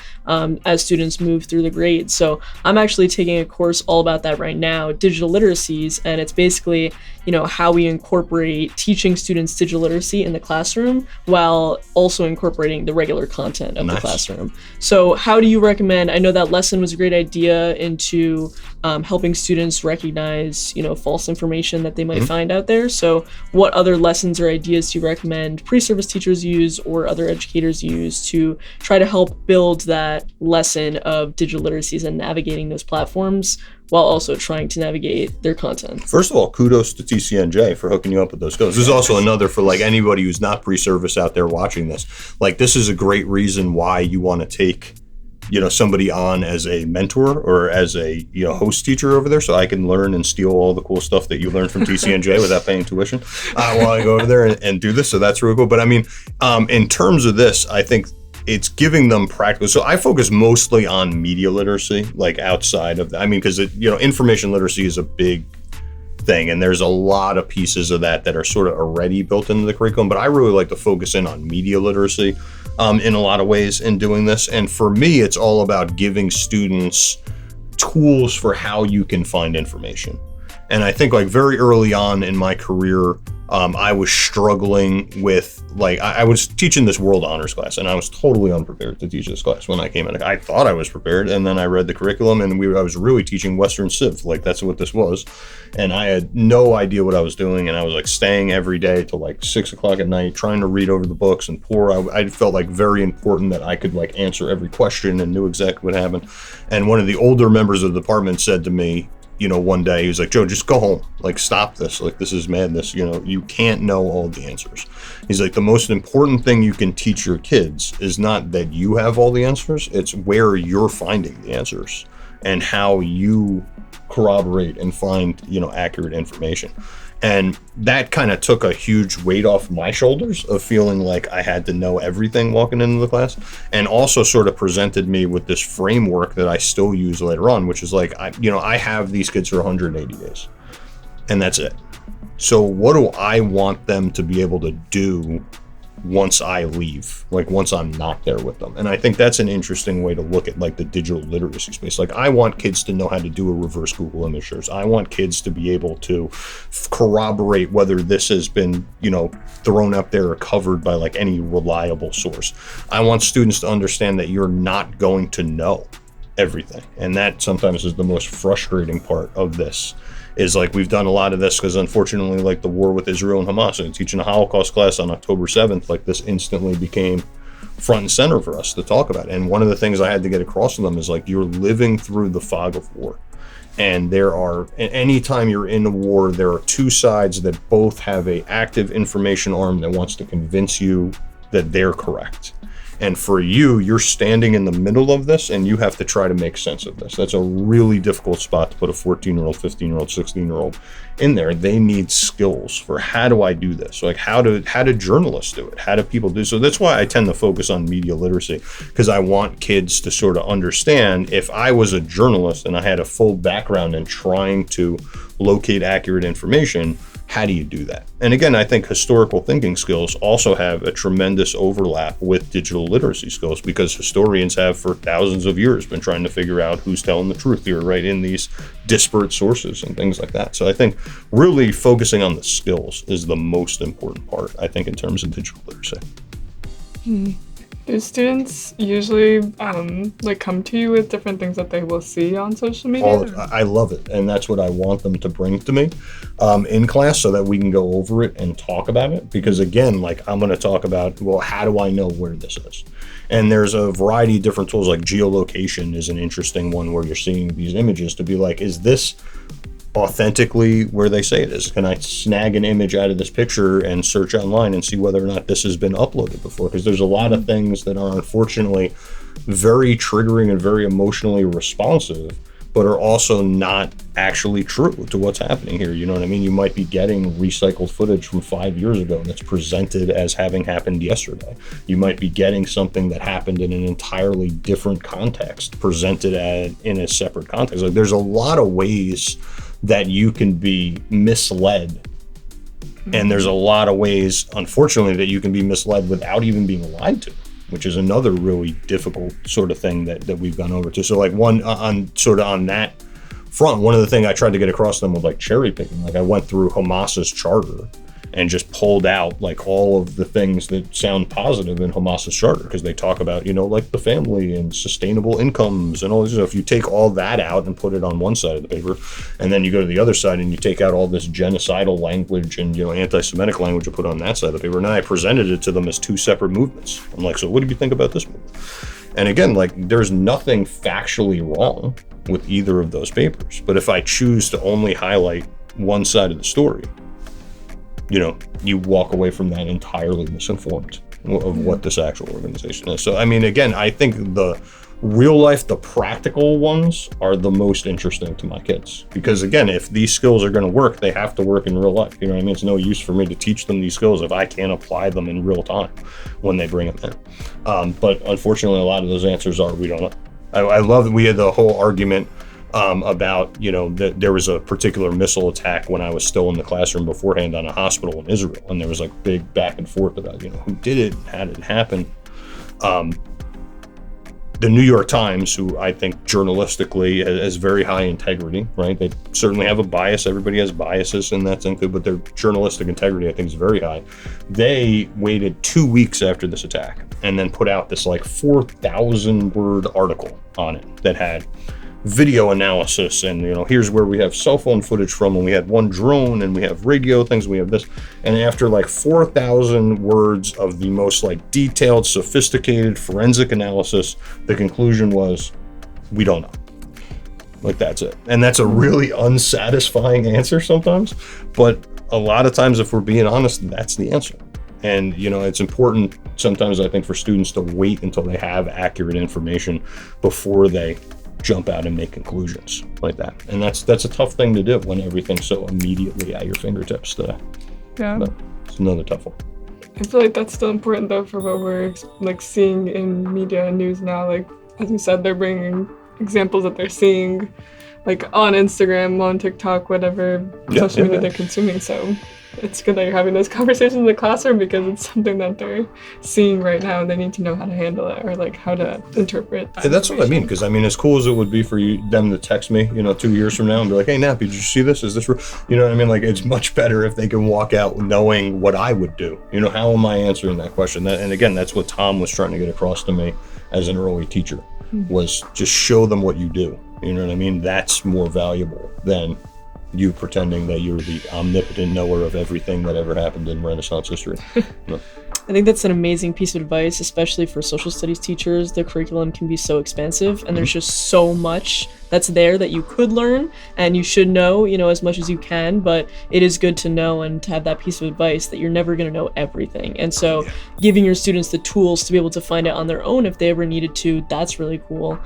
Speaker 1: as students move through the grades. So I'm actually taking a course all about that right now, digital literacies, and it's basically, you know, how we incorporate teaching students digital literacy in the classroom while also incorporating the regular content of the classroom. So how do you recommend, I know that lesson was a great idea into helping students recognize, you know, false information that they might find out there. So what other lessons or ideas do you recommend pre-service teachers use or other educators use to try to help build that lesson of digital literacies and navigating those platforms while also trying to navigate their content?
Speaker 3: First of all, kudos to TCNJ for hooking you up with those skills. This is also another for like anybody who's not pre-service out there watching this. Like, this is a great reason why you want to take, you know, somebody on as a mentor or as a, you know, host teacher over there, so I can learn and steal all the cool stuff that you learned from TCNJ without paying tuition while I go over there and do this. So that's really cool. But I mean, in terms of this, I think it's giving them practical. So I focus mostly on media literacy, like outside of, I mean, because you know, information literacy is a big thing, and there's a lot of pieces of that are sort of already built into the curriculum. But I really like to focus in on media literacy in a lot of ways in doing this. And for me, it's all about giving students tools for how you can find information. And I think like very early on in my career, I was struggling with, like, I was teaching this world honors class, and I was totally unprepared to teach this class when I came in. I thought I was prepared, and then I read the curriculum, and I was really teaching Western Civ, like that's what this was. And I had no idea what I was doing, and I was like staying every day till like 6 o'clock at night, trying to read over the books and I felt like very important that I could like answer every question and knew exactly what happened. And one of the older members of the department said to me, you know, one day he was like, "Joe, just go home. Like, stop this. Like, this is madness. You know, you can't know all the answers." He's like, the most important thing you can teach your kids is not that you have all the answers. It's where you're finding the answers and how you corroborate and find, you know, accurate information. And that kind of took a huge weight off my shoulders of feeling like I had to know everything walking into the class, and also sort of presented me with this framework that I still use later on, which is like, I have these kids for 180 days and that's it. So what do I want them to be able to do once I leave, like once I'm not there with them? And I think that's an interesting way to look at like the digital literacy space. Like, I want kids to know how to do a reverse Google image search. I want kids to be able to corroborate whether this has been, you know, thrown up there or covered by like any reliable source. I want students to understand that you're not going to know everything. And that sometimes is the most frustrating part of this. Is like, we've done a lot of this because unfortunately, like the war with Israel and Hamas, and teaching a Holocaust class on October 7th, like this instantly became front and center for us to talk about. And one of the things I had to get across to them is like, you're living through the fog of war. And anytime you're in a war, there are two sides that both have a active information arm that wants to convince you that they're correct. And for you, you're standing in the middle of this, and you have to try to make sense of this. That's a really difficult spot to put a 14-year-old, 15-year-old, 16-year-old in there. They need skills for, how do I do this? Like, how do journalists do it? How do people do? So that's why I tend to focus on media literacy, because I want kids to sort of understand, if I was a journalist and I had a full background in trying to locate accurate information, how do you do that? And again, I think historical thinking skills also have a tremendous overlap with digital literacy skills, because historians have for thousands of years been trying to figure out who's telling the truth here, right, in these disparate sources and things like that. So I think really focusing on the skills is the most important part, I think, in terms of digital literacy.
Speaker 2: Do students usually like come to you with different things that they will see on social media?
Speaker 3: I love it, and that's what I want them to bring to me in class, so that we can go over it and talk about it. Because again, like, I'm going to talk about, well, how do I know where this is? And there's a variety of different tools, like geolocation is an interesting one, where you're seeing these images to be like, is this authentically where they say it is? Can I snag an image out of this picture and search online and see whether or not this has been uploaded before? Because there's a lot of things that are unfortunately very triggering and very emotionally responsive, but are also not actually true to what's happening here. You know what I mean? You might be getting recycled footage from 5 years ago that's presented as having happened yesterday. You might be getting something that happened in an entirely different context, presented in a separate context. Like, there's a lot of ways that you can be misled. And there's a lot of ways, unfortunately, that you can be misled without even being lied to, which is another really difficult sort of thing that we've gone over to. So like, one on that front, one of the things I tried to get across to them was like cherry picking. Like, I went through Hamas's charter and just pulled out like all of the things that sound positive in Hamas's charter, because they talk about, you know, like the family and sustainable incomes and all this. So if you take all that out and put it on one side of the paper, and then you go to the other side and you take out all this genocidal language and, you know, anti-Semitic language and put it on that side of the paper, and then I presented it to them as two separate movements. I'm like, so what do you think about this movement? And again, like, there's nothing factually wrong with either of those papers, but if I choose to only highlight one side of the story, you know, you walk away from that entirely misinformed of what this actual organization is. So, I mean, again, I think the real life, the practical ones are the most interesting to my kids, because again, if these skills are going to work, they have to work in real life. You know what I mean? It's no use for me to teach them these skills if I can't apply them in real time when they bring them in. But unfortunately, a lot of those answers are, we don't know. I love that we had the whole argument about, you know, that there was a particular missile attack when I was still in the classroom beforehand on a hospital in Israel, and there was like big back and forth about, you know, who did it, how did it happen. The New York Times, who I think journalistically has very high integrity, right? They certainly have a bias. Everybody has biases, and that's included, but their journalistic integrity, I think, is very high. They waited 2 weeks after this attack and then put out this like 4,000 word article on it that had video analysis, and, you know, here's where we have cell phone footage from, and we had one drone, and we have radio things, we have this. And after like 4,000 words of the most like detailed, sophisticated forensic analysis, the conclusion was, we don't know. Like, that's it. And that's a really unsatisfying answer sometimes, but a lot of times, if we're being honest, that's the answer. And, you know, it's important sometimes, I think, for students to wait until they have accurate information before they jump out and make conclusions like that. And that's a tough thing to do when everything's so immediately at your fingertips today.
Speaker 2: Yeah.
Speaker 3: But it's another tough one.
Speaker 2: I feel like that's still important though for what we're like seeing in media and news now. Like, as you said, they're bringing examples that they're seeing like on Instagram, on TikTok, whatever social media they're consuming. So it's good that you're having those conversations in the classroom, because it's something that they're seeing right now, and they need to know how to handle it, or like how to interpret that.
Speaker 3: And that's what I mean, because I mean, as cool as it would be for them to text me, you know, 2 years from now and be like, hey, Nappi, did you see this? Is this real? You know what I mean? Like, it's much better if they can walk out knowing what I would do. You know, how am I answering that question? And again, that's what Tom was trying to get across to me as an early teacher, was just show them what you do. You know what I mean? That's more valuable than you pretending that you're the omnipotent knower of everything that ever happened in Renaissance history. No.
Speaker 1: I think that's an amazing piece of advice, especially for social studies teachers. The curriculum can be so expansive, and there's just so much that's there that you could learn, and you should know, you know, as much as you can, but it is good to know and to have that piece of advice that you're never going to know everything. And so giving your students the tools to be able to find it on their own if they ever needed to, that's really cool.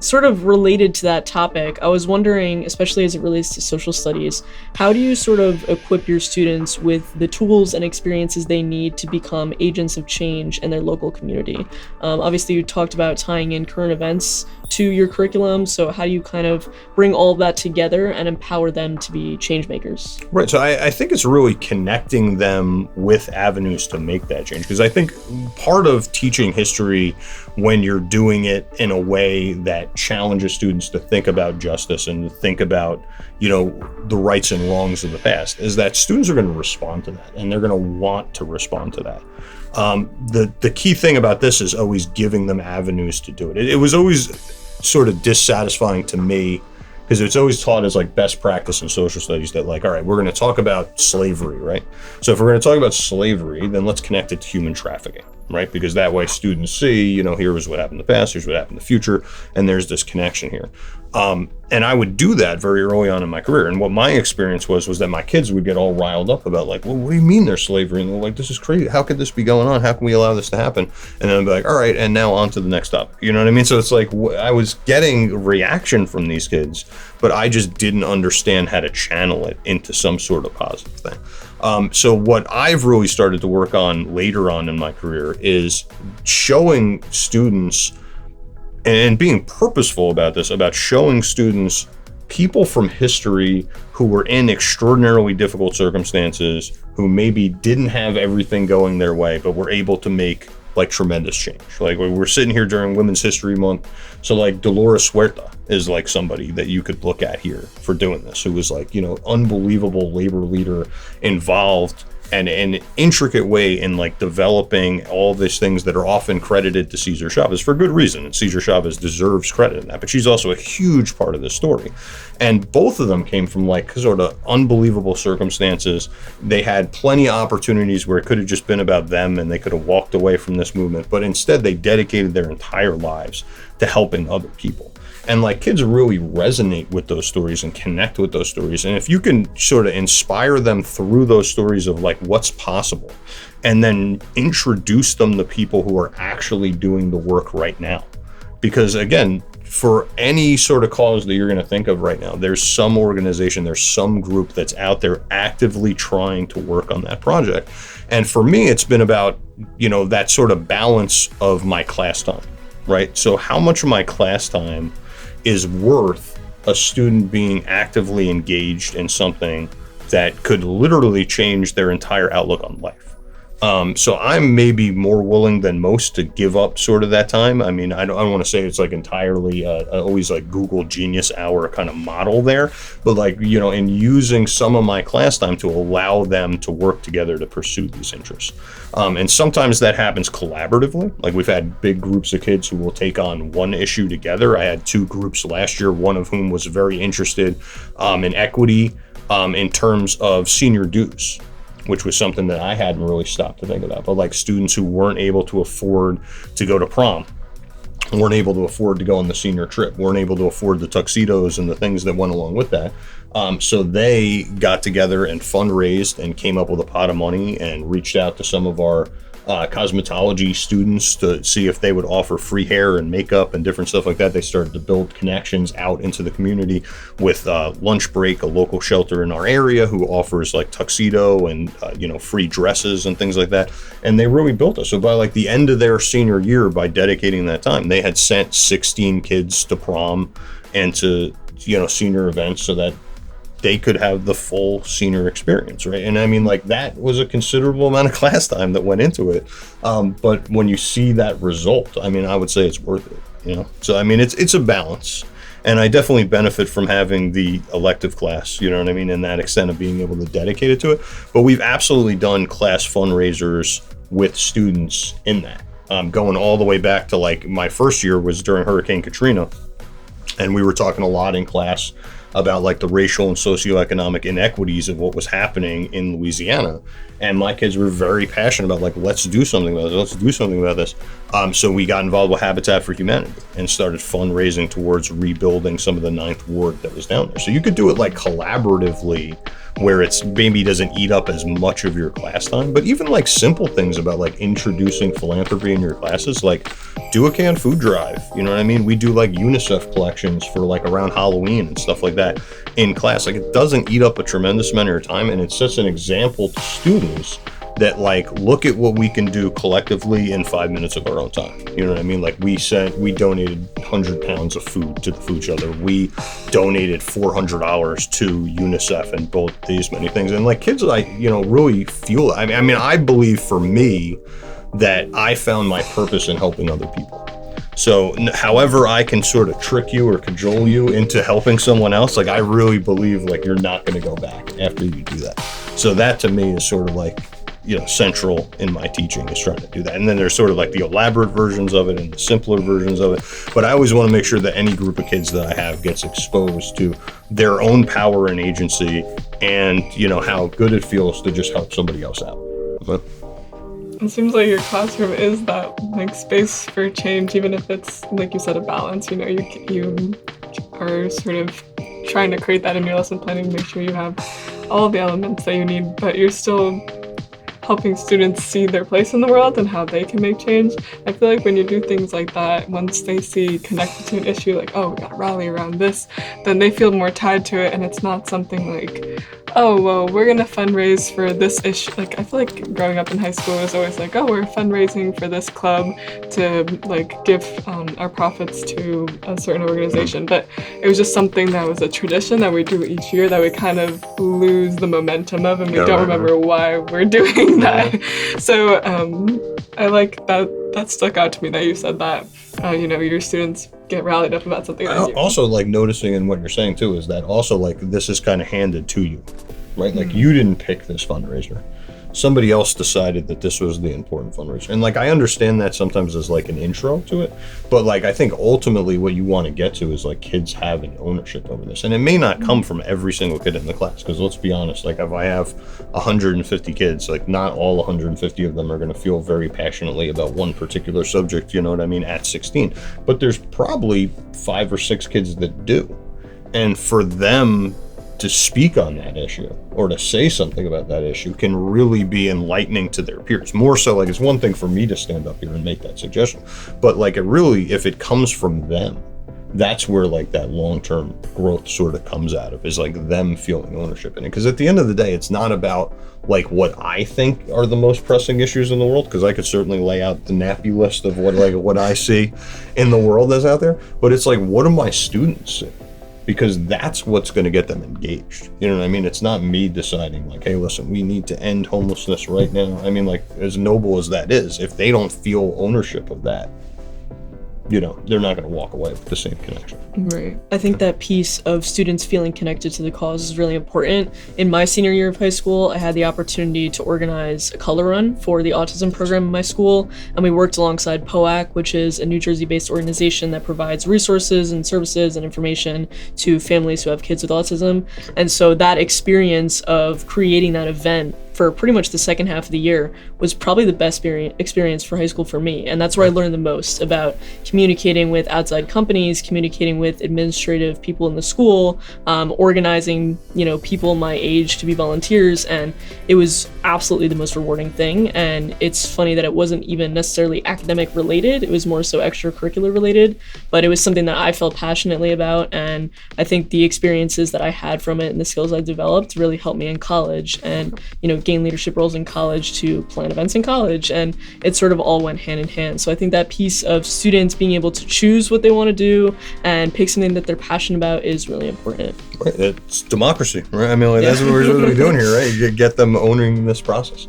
Speaker 1: Sort of related to that topic, I was wondering, especially as it relates to social studies, how do you sort of equip your students with the tools and experiences they need to become agents of change in their local community? Obviously, you talked about tying in current events to your curriculum, so how how do you kind of bring all of that together and empower them to be change makers?
Speaker 3: Right. So I think it's really connecting them with avenues to make that change. Because I think part of teaching history, when you're doing it in a way that challenges students to think about justice and to think about, the rights and wrongs of the past, is that students are going to respond to that, and they're going to want to respond to that. The key thing about this is always giving them avenues to do it. It was always sort of dissatisfying to me, because it's always taught as like best practice in social studies that like, all right, we're going to talk about slavery, right? So if we're going to talk about slavery, then let's connect it to human trafficking, right? Because that way students see, here's what happened in the past, here's what happened in the future, and there's this connection here. And I would do that very early on in my career. And what my experience was that my kids would get all riled up about like, well, what do you mean there's slavery? And they're like, this is crazy. How could this be going on? How can we allow this to happen? And then I'd be like, all right, and now on to the next topic. You know what I mean? So it's like, I was getting reaction from these kids, but I just didn't understand how to channel it into some sort of positive thing. So what I've really started to work on later on in my career is showing students and being purposeful about this, about showing students people from history who were in extraordinarily difficult circumstances, who maybe didn't have everything going their way, but were able to make like tremendous change. Like we're sitting here during Women's History Month. So like Dolores Huerta is like somebody that you could look at here for doing this, who was like, unbelievable labor leader, involved and an intricate way in like developing all these things that are often credited to Cesar Chavez for good reason. And Cesar Chavez deserves credit in that, but she's also a huge part of this story. And both of them came from like sort of unbelievable circumstances. They had plenty of opportunities where it could have just been about them and they could have walked away from this movement, but instead they dedicated their entire lives to helping other people. And like kids really resonate with those stories and connect with those stories. And if you can sort of inspire them through those stories of like what's possible, and then introduce them to people who are actually doing the work right now. Because again, for any sort of cause that you're going to think of right now, there's some organization, there's some group that's out there actively trying to work on that project. And for me, it's been about, that sort of balance of my class time, right? So how much of my class time is worth a student being actively engaged in something that could literally change their entire outlook on life. So I'm maybe more willing than most to give up sort of that time. I mean, I don't want to say it's like entirely always like Google Genius Hour kind of model there, but like, in using some of my class time to allow them to work together to pursue these interests. And sometimes that happens collaboratively. Like we've had big groups of kids who will take on one issue together. I had 2 groups last year, one of whom was very interested in equity in terms of senior dues, which was something that I hadn't really stopped to think about. But like students who weren't able to afford to go to prom, weren't able to afford to go on the senior trip, weren't able to afford the tuxedos and the things that went along with that. So they got together and fundraised and came up with a pot of money and reached out to some of our cosmetology students to see if they would offer free hair and makeup and different stuff like that. They started to build connections out into the community with Lunch Break, a local shelter in our area who offers like tuxedo and free dresses and things like that. And they really built us. So by like the end of their senior year, by dedicating that time, they had sent 16 kids to prom and to senior events so that they could have the full senior experience, right? And I mean, like that was a considerable amount of class time that went into it. But when you see that result, I mean, I would say it's worth it, So I mean, it's a balance, and I definitely benefit from having the elective class, and that extent of being able to dedicate it to it. But we've absolutely done class fundraisers with students in that, going all the way back to like my first year was during Hurricane Katrina, and we were talking a lot in class about like the racial and socioeconomic inequities of what was happening in Louisiana. And my kids were very passionate about like, let's do something about this. So we got involved with Habitat for Humanity and started fundraising towards rebuilding some of the 9th Ward that was down there. So you could do it like collaboratively, where it's maybe doesn't eat up as much of your class time, but even like simple things about like introducing philanthropy in your classes, like do a canned food drive, We do like UNICEF collections for like around Halloween and stuff like that in class. Like it doesn't eat up a tremendous amount of your time, and it sets an example to students that like, look at what we can do collectively in 5 minutes of our own time. You know what I mean? Like we donated 100 pounds of food to the food shelter. We donated $400 to UNICEF and both these many things. And like kids, like, you know, really feel, I mean, I believe for me that I found my purpose in helping other people. So however I can sort of trick you or cajole you into helping someone else, like I really believe like you're not going to go back after you do that. So that to me is sort of like, you know, central in my teaching is trying to do that. And then there's sort of like the elaborate versions of it and the simpler versions of it. But I always want to make sure that any group of kids that I have gets exposed to their own power and agency and, you know, how good it feels to just help somebody else out. But,
Speaker 2: it seems like your classroom is that like space for change, even if it's like you said, a balance. You know, you are sort of trying to create that in your lesson planning, make sure you have all the elements that you need, but you're still helping students see their place in the world and how they can make change. I feel like when you do things like that, once they see connected to an issue, like, oh, we gotta rally around this, then they feel more tied to it, and it's not something like, oh, well, we're gonna fundraise for this issue. Like, I feel like growing up in high school was always like, oh, we're fundraising for this club to like give our profits to a certain organization. But it was just something that was a tradition that we do each year that we kind of lose the momentum of, and we don't remember why we're doing that. So I like that stuck out to me that you said that, you know, your students get rallied up about something.
Speaker 3: Also, like noticing in what you're saying too is that also like this is kind of handed to you, right? Like you didn't pick this fundraiser. Somebody else decided that this was the important fundraiser. And like I understand that sometimes as like an intro to it, but like I think ultimately what you want to get to is like kids having ownership over this. And it may not come from every single kid in the class, because let's be honest, like if I have 150 kids, like not all 150 of them are going to feel very passionately about one particular subject, you know what I mean, at 16. But there's probably 5 or 6 kids that do. And for them to speak on that issue or to say something about that issue can really be enlightening to their peers. More so, like it's one thing for me to stand up here and make that suggestion, but like it really, if it comes from them, that's where like that long-term growth sort of comes out of, is like them feeling ownership in it. Because at the end of the day, it's not about like what I think are the most pressing issues in the world, because I could certainly lay out the Nappi list of what I see in the world that's out there, but it's like, what do my students see? Because that's what's going to get them engaged. You know what I mean? It's not me deciding like, hey, listen, we need to end homelessness right now. I mean, like, as noble as that is, if they don't feel ownership of that, you know, they're not going to walk away with the same connection.
Speaker 1: Right. I think that piece of students feeling connected to the cause is really important. In my senior year of high school, I had the opportunity to organize a color run for the autism program in my school, and we worked alongside POAC, which is a New Jersey-based organization that provides resources and services and information to families who have kids with autism. And so that experience of creating that event for pretty much the second half of the year was probably the best experience for high school for me. And that's where I learned the most about communicating with outside companies, communicating with administrative people in the school, organizing, you know, people my age to be volunteers. And it was absolutely the most rewarding thing. And it's funny that it wasn't even necessarily academic related. It was more so extracurricular related, but it was something that I felt passionately about. And I think the experiences that I had from it and the skills I developed really helped me in college, and, you know, gain leadership roles in college to plan events in college, and it sort of all went hand in hand. So I think that piece of students being able to choose what they want to do and pick something that they're passionate about is really important.
Speaker 3: Right, it's democracy, right? I mean, like, that's what we're doing here, right? You get them owning this process.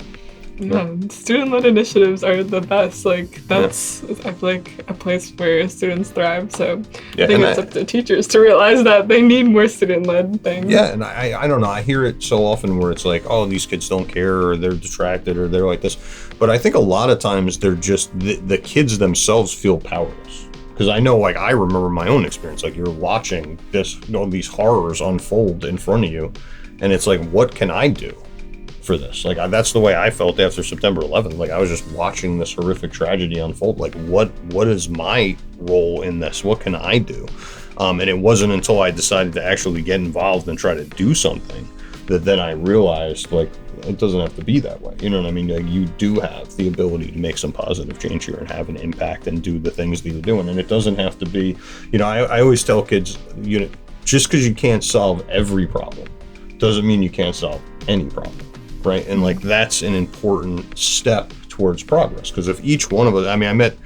Speaker 2: Yeah, student-led initiatives are the best. Like, that's, I feel like, a place where students thrive. So I think it's up to teachers to realize that they need more student-led things.
Speaker 3: Yeah, and I don't know. I hear it so often where it's like, oh, these kids don't care, or they're distracted, or they're like this. But I think a lot of times they're just, the kids themselves feel powerless. Because I know, like, I remember my own experience. Like, you're watching this, you know, these horrors unfold in front of you, and it's like, what can I do for this? Like, that's the way I felt after September 11th. Like, I was just watching this horrific tragedy unfold. Like, what is my role in this? What can I do? And it wasn't until I decided to actually get involved and try to do something that then I realized, like, it doesn't have to be that way. You know what I mean? Like, you do have the ability to make some positive change here and have an impact and do the things that you're doing. And it doesn't have to be, you know, I always tell kids, you know, just because you can't solve every problem doesn't mean you can't solve any problem. right? And like that's an important step towards progress, because if each one of us, I met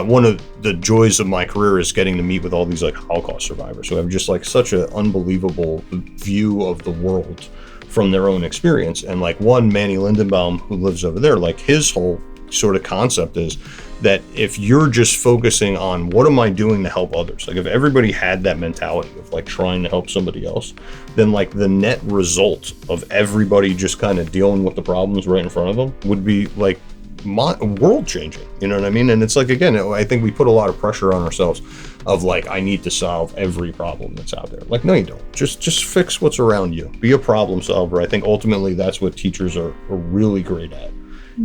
Speaker 3: one of the joys of my career is getting to meet with all these like Holocaust survivors who have just like such an unbelievable view of the world from their own experience. And like one, Manny Lindenbaum, who lives over there, like his whole sort of concept is that if you're just focusing on what am I doing to help others, like if everybody had that mentality of like trying to help somebody else, then like the net result of everybody just kind of dealing with the problems right in front of them would be like world changing, you know what I mean? And it's like, again, I think we put a lot of pressure on ourselves of like, I need to solve every problem that's out there. Like, no, you don't. Just fix what's around you. Be a problem solver. I think ultimately that's what teachers are really great at,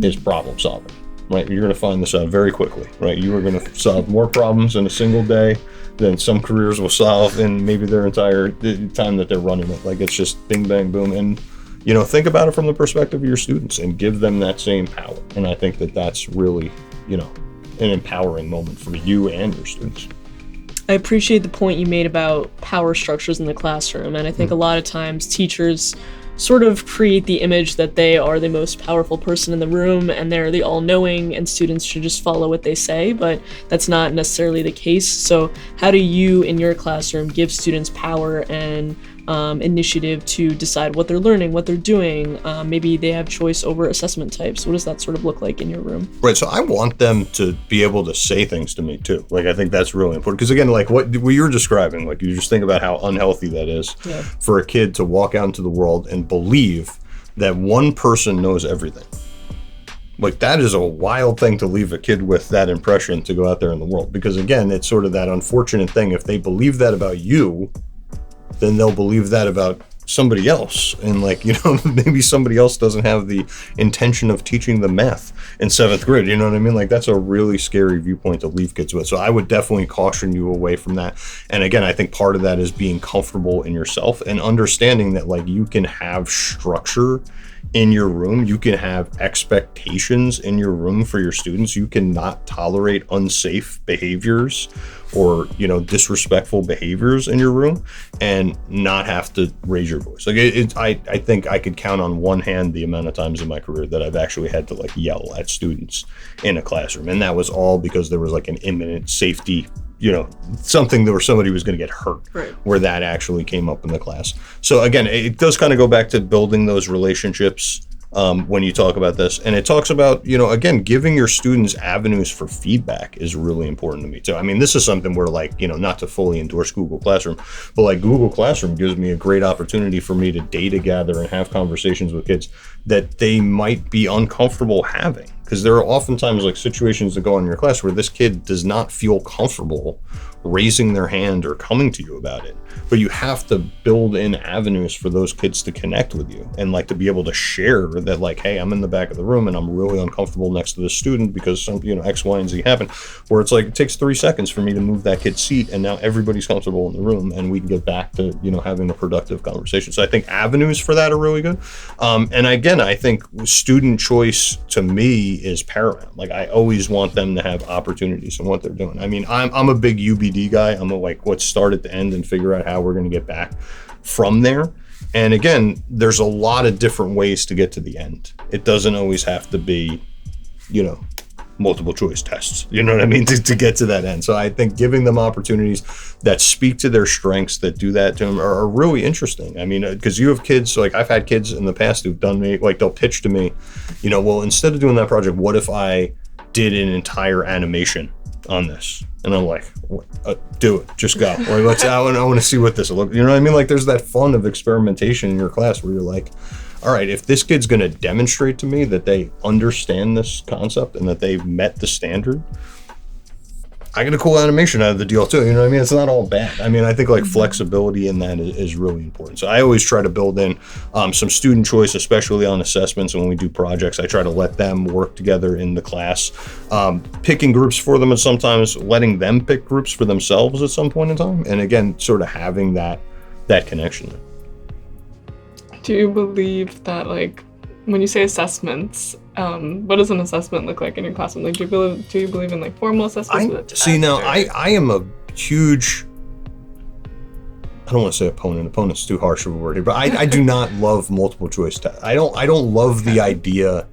Speaker 3: is problem solving, right? You're going to find this out very quickly, right? You are going to solve more problems in a single day than some careers will solve in maybe their entire time that they're running it. Like, it's just bing, bang, boom. And you know, think about it from the perspective of your students and give them that same power. And I think that that's really, you know, an empowering moment for you and your students.
Speaker 1: I appreciate the point you made about power structures in the classroom. And I think a lot of times teachers sort of create the image that they are the most powerful person in the room and they're the all-knowing and students should just follow what they say, but that's not necessarily the case. So how do you in your classroom give students power and initiative to decide what they're learning, what they're doing? Maybe they have choice over assessment types. What does that sort of look like in your room?
Speaker 3: Right. So I want them to be able to say things to me too. Like, I think that's really important. Because again, like what you were describing, like you just think about how unhealthy that is for a kid to walk out into the world and believe that one person knows everything. Like, that is a wild thing to leave a kid with, that impression, to go out there in the world. Because again, it's sort of that unfortunate thing. If they believe that about you, then they'll believe that about somebody else. And like, you know, maybe somebody else doesn't have the intention of teaching them math in 7th grade. You know what I mean? Like, that's a really scary viewpoint to leave kids with. So I would definitely caution you away from that. And again, I think part of that is being comfortable in yourself and understanding that like you can have structure in your room. You can have expectations in your room for your students. You cannot tolerate unsafe behaviors or, you know, disrespectful behaviors in your room and not have to raise your voice. Like, I think I could count on one hand the amount of times in my career that I've actually had to like yell at students in a classroom. And that was all because there was like an imminent safety, you know, something where somebody was going to get hurt, right, where that actually came up in the class. So again, it does kind of go back to building those relationships when you talk about this. And it talks about, you know, again, giving your students avenues for feedback is really important to me too. I mean, this is something where like, you know, not to fully endorse Google Classroom, but like Google Classroom gives me a great opportunity for me to data gather and have conversations with kids that they might be uncomfortable having. Because there are oftentimes like situations that go on in your class where this kid does not feel comfortable raising their hand or coming to you about it. But you have to build in avenues for those kids to connect with you and like to be able to share that like, hey, I'm in the back of the room and I'm really uncomfortable next to this student because some, you know, X, Y, and Z happened. Where it's like, it takes 3 seconds for me to move that kid's seat and now everybody's comfortable in the room and we can get back to, you know, having a productive conversation. So I think avenues for that are really good. And again, I think student choice to me is paramount. Like, I always want them to have opportunities in what they're doing. I mean, I'm a big UBD guy. I'm a like, let's start at the end and figure out how we're going to get back from there. And again, there's a lot of different ways to get to the end. It doesn't always have to be, you know, multiple choice tests, you know what I mean, to get to that end. So I think giving them opportunities that speak to their strengths, that do that to them, are really interesting. I mean, because you have kids, like I've had kids in the past who've done me, like they'll pitch to me, you know, well, instead of doing that project, what if I did an entire animation on this? And I'm like, do it, just go. Or I want to see what this will look, you know what I mean? Like, there's that fun of experimentation in your class where you're like, all right, if this kid's going to demonstrate to me that they understand this concept and that they've met the standard, I get a cool animation out of the deal too. You know what I mean? It's not all bad. I mean, I think like flexibility in that is really important. So I always try to build in some student choice, especially on assessments. And when we do projects, I try to let them work together in the class, picking groups for them and sometimes letting them pick groups for themselves at some point in time. And again, sort of having that connection.
Speaker 2: Do you believe that, like, when you say assessments, what does an assessment look like in your classroom? Like, do you believe in like formal assessments?
Speaker 3: I am a huge, I don't want to say opponent. Opponent's too harsh of a word here, but I do not love multiple choice tests. I don't love the idea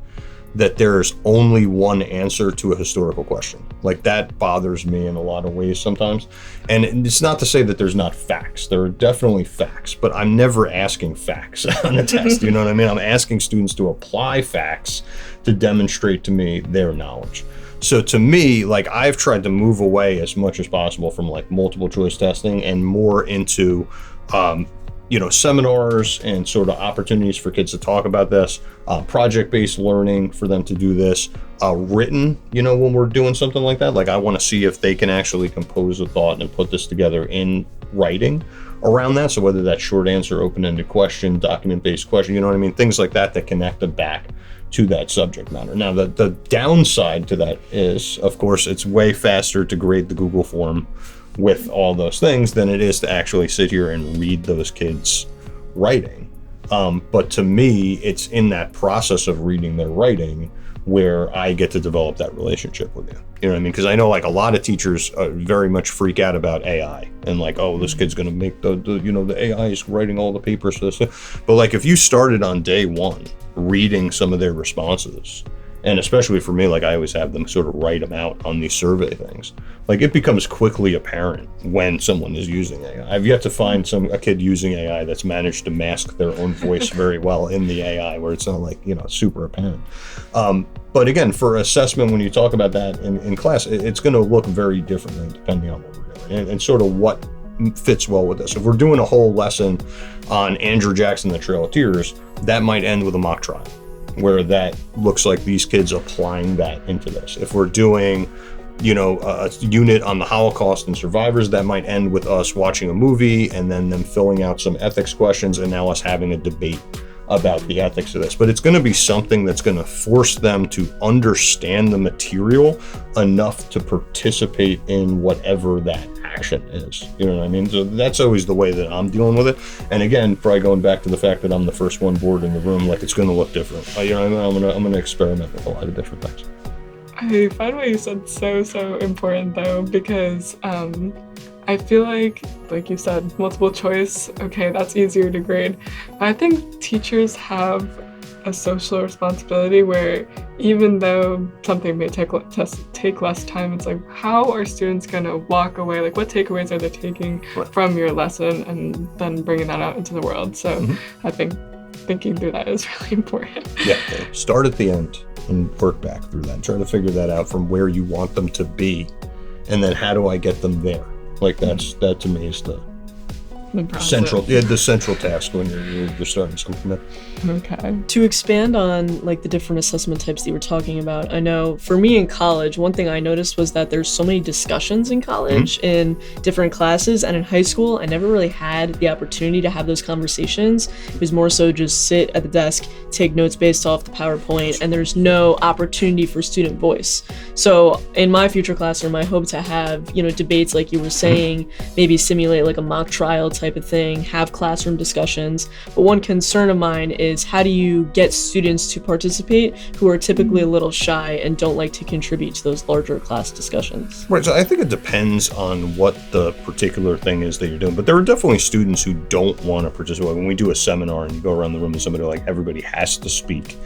Speaker 3: that there's only one answer to a historical question. Like, that bothers me in a lot of ways sometimes. And it's not to say that there's not facts. There are definitely facts, but I'm never asking facts on a test. You know what I mean? I'm asking students to apply facts to demonstrate to me their knowledge. So to me, like, I've tried to move away as much as possible from like multiple choice testing and more into seminars and sort of opportunities for kids to talk about this, project-based learning for them to do this, written, when we're doing something like that. Like, I want to see if they can actually compose a thought and put this together in writing around that. So whether that's short answer, open-ended question, document-based question, you know what I mean? Things like that connect them back to that subject matter. Now, the downside to that is, of course, it's way faster to grade the Google form with all those things than it is to actually sit here and read those kids' writing. But to me, it's in that process of reading their writing where I get to develop that relationship with you. You know what I mean? Because I know, like, a lot of teachers very much freak out about AI and like, oh, this kid's gonna make the AI is writing all the papers for this. But like, if you started on day one reading some of their responses, and especially for me, like, I always have them sort of write them out on these survey things. Like, it becomes quickly apparent when someone is using AI. I've yet to find a kid using AI that's managed to mask their own voice very well in the AI, where it's not like, super apparent. But again, for assessment, when you talk about that in class, it's going to look very differently depending on what we're doing and sort of what fits well with this. If we're doing a whole lesson on Andrew Jackson, the Trail of Tears, that might end with a mock trial, where that looks like these kids applying that into this. If we're doing, a unit on the Holocaust and survivors, that might end with us watching a movie and then them filling out some ethics questions and now us having a debate about the ethics of this. But it's going to be something that's going to force them to understand the material enough to participate in whatever that action is. You know what I mean? So that's always the way that I'm dealing with it. And again, probably going back to the fact that I'm the first one board in the room, like, it's going to look different. I'm going to experiment with a lot of different things.
Speaker 2: I find what you said so important, though, because I feel like you said, multiple choice, okay, that's easier to grade. But I think teachers have a social responsibility where, even though something may take less time, it's like, how are students going to walk away? Like, what takeaways are they taking from your lesson and then bringing that out into the world? So I think thinking through that is really important.
Speaker 3: Yeah, start at the end and work back through that. Try to figure that out from where you want them to be, and then how do I get them there? Like, that to me is the central task when you're starting something up.
Speaker 2: Okay.
Speaker 1: To expand on like the different assessment types that you were talking about, I know for me in college, one thing I noticed was that there's so many discussions in college in different classes, and in high school I never really had the opportunity to have those conversations. It was more so just sit at the desk, take notes based off the PowerPoint, and there's no opportunity for student voice. So in my future classroom, I hope to have, debates like you were saying, maybe simulate like a mock trial type of thing, have classroom discussions. But one concern of mine is, how do you get students to participate who are typically a little shy and don't like to contribute to those larger class discussions?
Speaker 3: Right, so I think it depends on what the particular thing is that you're doing, but there are definitely students who don't want to participate. When we do a seminar and you go around the room and somebody, like, everybody has to speak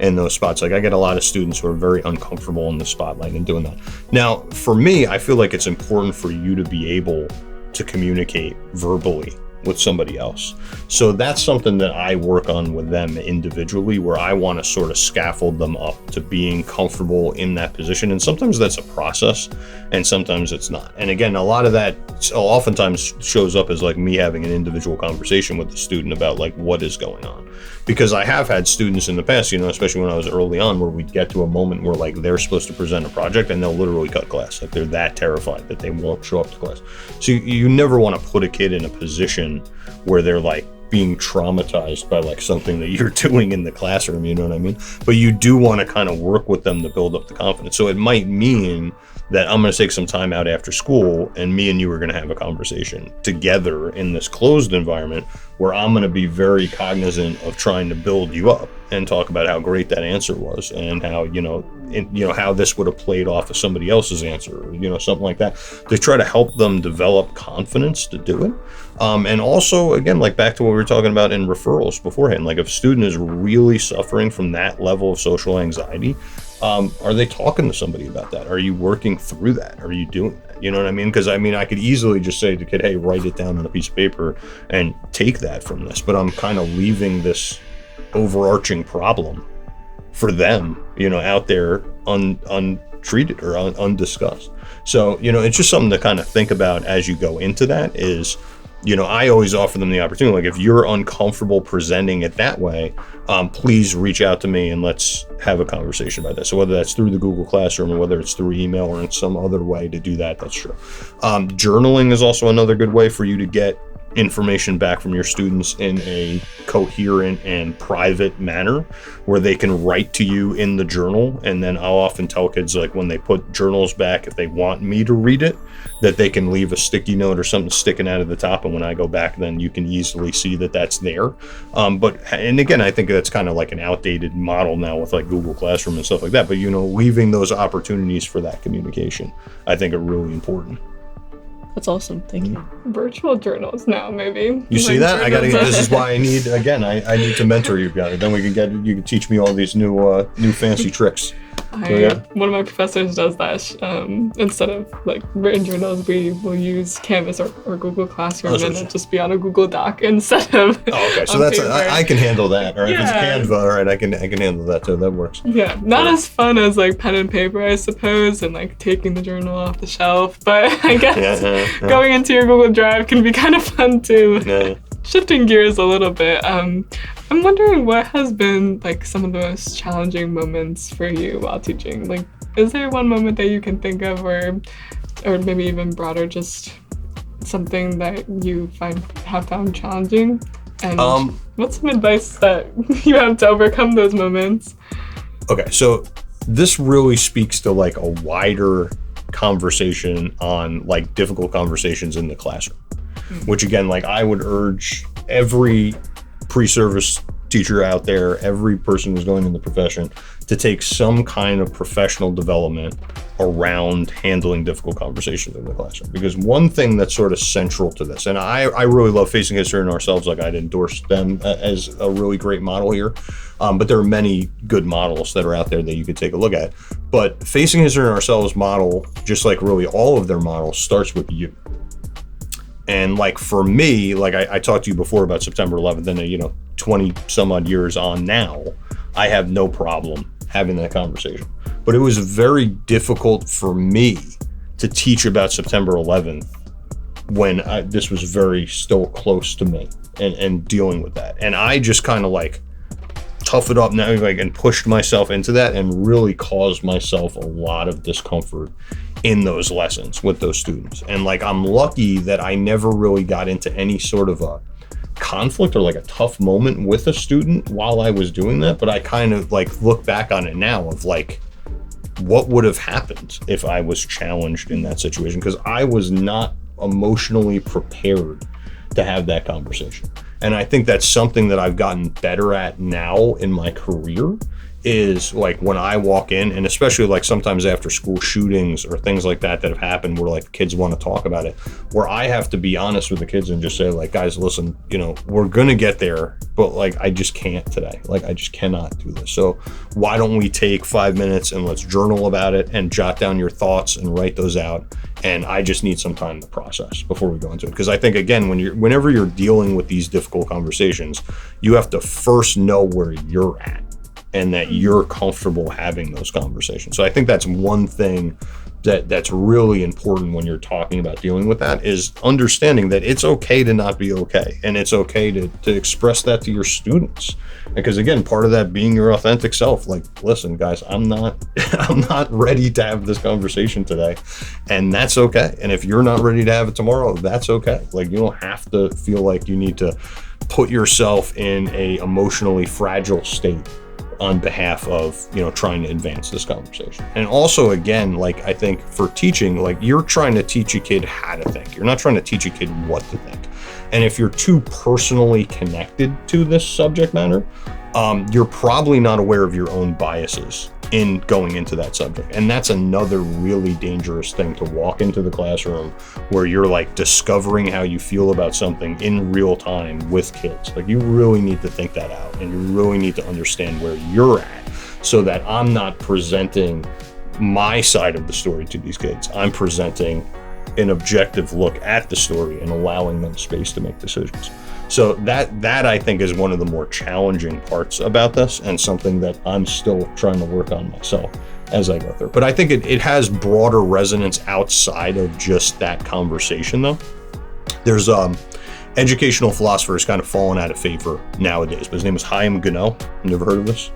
Speaker 3: in those spots. Like, I get a lot of students who are very uncomfortable in the spotlight and doing that. Now, for me, I feel like it's important for you to be able to communicate verbally with somebody else. So that's something that I work on with them individually, where I want to sort of scaffold them up to being comfortable in that position. And sometimes that's a process and sometimes it's not. And again, a lot of that oftentimes shows up as like me having an individual conversation with the student about like what is going on. Because I have had students in the past, especially when I was early on, where we'd get to a moment where like they're supposed to present a project and they'll literally cut class. Like, they're that terrified that they won't show up to class. So you never want to put a kid in a position where they're like being traumatized by like something that you're doing in the classroom, you know what I mean? But you do want to kind of work with them to build up the confidence. So it might mean that I'm going to take some time out after school and me and you are going to have a conversation together in this closed environment where I'm going to be very cognizant of trying to build you up. and talk about how great that answer was and how, how this would have played off of somebody else's answer, or, something like that, to try to help them develop confidence to do it. And also, again, like back to what we were talking about in referrals beforehand, like if a student is really suffering from that level of social anxiety, are they talking to somebody about that? Are you working through that? Are you doing that? You know what I mean? Because I could easily just say to the kid, hey, write it down on a piece of paper and take that from this. But I'm kind of leaving this overarching problem for them, out there untreated or undiscussed. So, it's just something to kind of think about as you go into that is, I always offer them the opportunity, like if you're uncomfortable presenting it that way, please reach out to me and let's have a conversation about that. So whether that's through the Google Classroom or whether it's through email or in some other way to do that, that's true. Journaling is also another good way for you to get information back from your students in a coherent and private manner where they can write to you in the journal. And then I'll often tell kids, like when they put journals back, if they want me to read it, that they can leave a sticky note or something sticking out of the top, and when I go back, then you can easily see that that's there. And again, I think that's kind of like an outdated model now with like Google Classroom and stuff like that, but leaving those opportunities for that communication, I think are really important.
Speaker 1: That's awesome. Thank you.
Speaker 2: Virtual journals now, maybe.
Speaker 3: You see that? I gotta get. This is why I need to mentor you about it. Then you can teach me all these new fancy tricks.
Speaker 2: One of my professors does that. Instead of like written journals, we will use Canvas or Google Classroom, and it'll just be on a Google Doc instead of.
Speaker 3: Oh, okay. So that's I can handle that. All right. Yeah. If it's Canva, all right, I can handle that too. That works.
Speaker 2: Yeah, not as fun as like pen and paper, I suppose, and like taking the journal off the shelf. But I guess going into your Google Drive can be kind of fun too. Yeah. Shifting gears a little bit, I'm wondering what has been like some of the most challenging moments for you while teaching. Like, is there one moment that you can think of, or maybe even broader, just something that you have found challenging? And what's some advice that you have to overcome those moments?
Speaker 3: Okay, so this really speaks to like a wider conversation on like difficult conversations in the classroom. Which again, like I would urge every pre-service teacher out there, every person who's going in the profession, to take some kind of professional development around handling difficult conversations in the classroom. Because one thing that's sort of central to this, and I really love Facing History and Ourselves, like I'd endorse them as a really great model here, but there are many good models that are out there that you could take a look at. But Facing History and Ourselves model, just like really all of their models, starts with you. And like for me, like I talked to you before about September 11th, and 20 some odd years on now, I have no problem having that conversation. But it was very difficult for me to teach about September 11th when this was very still close to me and dealing with that. And I just kind of like tough it up now, like, and pushed myself into that and really caused myself a lot of discomfort in those lessons with those students. And like, I'm lucky that I never really got into any sort of a conflict or like a tough moment with a student while I was doing that. But I kind of like look back on it now of like, what would have happened if I was challenged in that situation? Because I was not emotionally prepared to have that conversation. And I think that's something that I've gotten better at now in my career, is like when I walk in, and especially like sometimes after school shootings or things like that have happened where like kids want to talk about it, where I have to be honest with the kids and just say like, guys, listen, we're gonna get there, but like I just can't today. Like I just cannot do this. So why don't we take 5 minutes and let's journal about it and jot down your thoughts and write those out. And I just need some time to process before we go into it. Because I think, again, whenever you're dealing with these difficult conversations, you have to first know where you're at and that you're comfortable having those conversations. So I think that's one thing that's really important when you're talking about dealing with that, is understanding that it's okay to not be okay. And it's okay to express that to your students. Because again, part of that being your authentic self, like, listen, guys, I'm not ready to have this conversation today. And that's okay. And if you're not ready to have it tomorrow, that's okay. Like, you don't have to feel like you need to put yourself in a emotionally fragile state on behalf of, trying to advance this conversation. And also, again, like, I think for teaching, like, you're trying to teach a kid how to think. You're not trying to teach a kid what to think. And if you're too personally connected to this subject matter, you're probably not aware of your own biases in going into that subject. And that's another really dangerous thing, to walk into the classroom where you're like discovering how you feel about something in real time with kids. Like, you really need to think that out, and you really need to understand where you're at, so that I'm not presenting my side of the story to these kids. I'm presenting an objective look at the story and allowing them space to make decisions. So that I think is one of the more challenging parts about this, and something that I'm still trying to work on myself as I go through. But I think it has broader resonance outside of just that conversation, though. There's educational philosophers kind of fallen out of favor nowadays, but his name is Chaim Gunnell. You ever heard of this?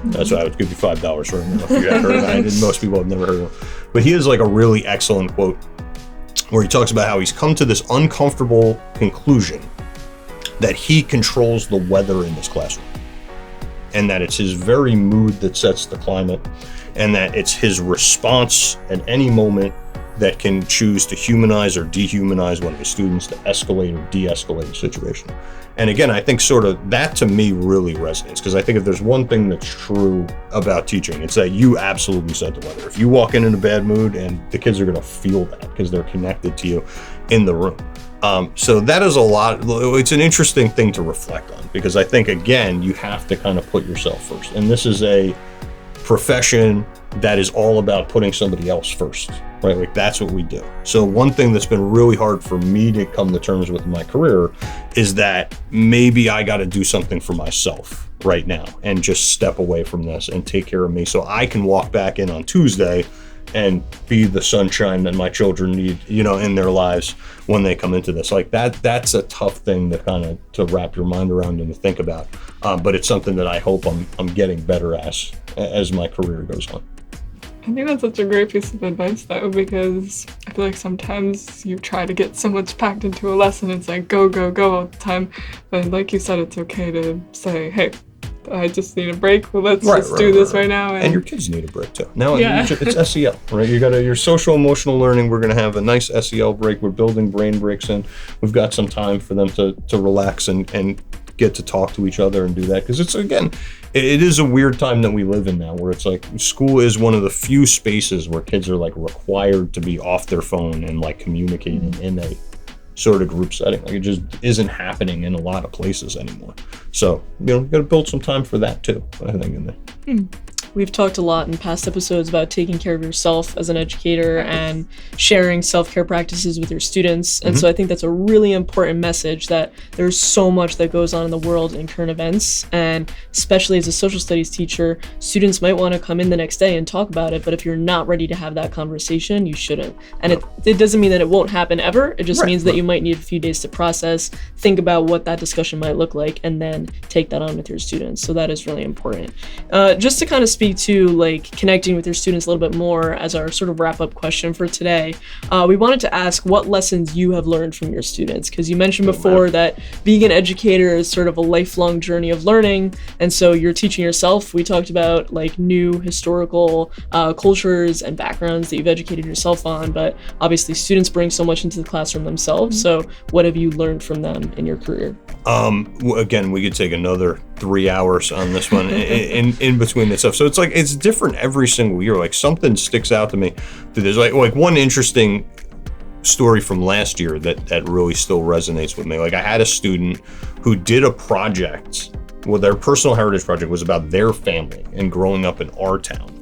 Speaker 3: That's why I would give you $5 for him if you had heard of it. Most people have never heard of him. But he has like a really excellent quote where he talks about how he's come to this uncomfortable conclusion that he controls the weather in this classroom, and that it's his very mood that sets the climate, and that it's his response at any moment that can choose to humanize or dehumanize one of his students, to escalate or de-escalate a situation. And again, I think sort of that to me really resonates, because I think if there's one thing that's true about teaching, it's that you absolutely set the weather. If you walk in a bad mood, and the kids are going to feel that because they're connected to you in the room. So that is a lot. It's an interesting thing to reflect on, because I think, again, you have to kind of put yourself first. And this is a profession that is all about putting somebody else first, right? Like, that's what we do. So one thing that's been really hard for me to come to terms with in my career is that maybe I got to do something for myself right now, and just step away from this and take care of me, so I can walk back in on Tuesday and be the sunshine that my children need, in their lives when they come into this. Like, that's a tough thing to kind of to wrap your mind around and to think about. But it's something that I hope I'm getting better as my career goes on.
Speaker 2: I think that's such a great piece of advice, though, because I feel like sometimes you try to get so much packed into a lesson. It's like go, go, go all the time. But like you said, it's okay to say, hey, I just need a break. Well, let's do this right now.
Speaker 3: And your kids need a break too. Now it's SEL, right? You got your social emotional learning. We're going to have a nice SEL break. We're building brain breaks in. We've got some time for them to relax and get to talk to each other and do that. Because it's, again, it is a weird time that we live in now, where it's like school is one of the few spaces where kids are like required to be off their phone and like communicating in a sort of group setting. Like, it just isn't happening in a lot of places anymore. So, you got to build some time for that too, I think, in there.
Speaker 1: We've talked a lot in past episodes about taking care of yourself as an educator and sharing self-care practices with your students. And so I think that's a really important message, that there's so much that goes on in the world in current events. And especially as a social studies teacher, students might want to come in the next day and talk about it. But if you're not ready to have that conversation, you shouldn't. And it doesn't mean that it won't happen ever. It just means that you might need a few days to process, think about what that discussion might look like, and then take that on with your students. So that is really important. Just to kind of speak to like connecting with your students a little bit more as our sort of wrap-up question for today, we wanted to ask what lessons you have learned from your students, because you mentioned before that being an educator is sort of a lifelong journey of learning, and so you're teaching yourself. We talked about like new historical cultures and backgrounds that you've educated yourself on, but obviously students bring so much into the classroom themselves. So what have you learned from them in your career?
Speaker 3: Again, we could take another 3 hours on this one in between this stuff. So it's like, it's different every single year. Like, something sticks out to me. There's like one interesting story from last year that really still resonates with me. Like, I had a student who did a project. Well, their personal heritage project was about their family and growing up in our town.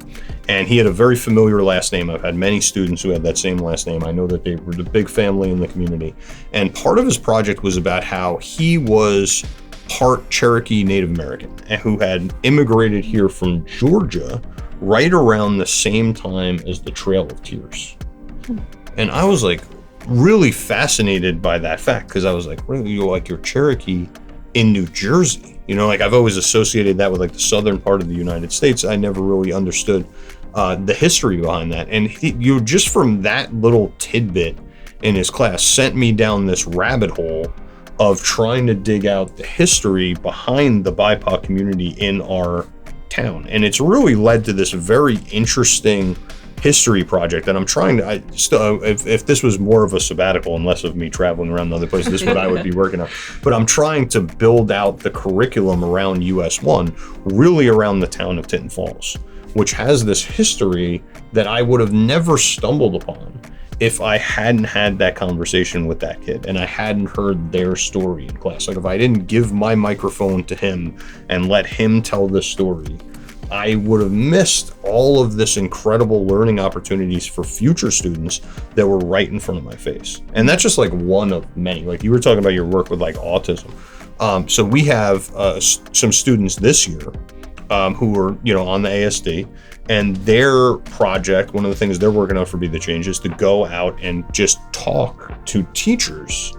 Speaker 3: And he had a very familiar last name. I've had many students who had that same last name. I know that they were the big family in the community. And part of his project was about how he was part Cherokee Native American and who had immigrated here from Georgia right around the same time as the Trail of Tears. And I was like really fascinated by that fact, because I was like, really, you're Cherokee in New Jersey? Like, I've always associated that with like the southern part of the United States. I never really understood the history behind that. And you just from that little tidbit in his class sent me down this rabbit hole of trying to dig out the history behind the BIPOC community in our town. And it's really led to this very interesting history project, and I'm trying to, if this was more of a sabbatical and less of me traveling around other places, this is what I would be working on. But I'm trying to build out the curriculum around US 1, really around the town of Tinton Falls, which has this history that I would have never stumbled upon if I hadn't had that conversation with that kid and I hadn't heard their story in class. Like if I didn't give my microphone to him and let him tell this story, I would have missed all of this incredible learning opportunities for future students that were right in front of my face. And that's just like one of many. Like you were talking about your work with like autism. So we have some students this year who are, on the ASD, and their project, one of the things they're working on for Be the Change is to go out and just talk to teachers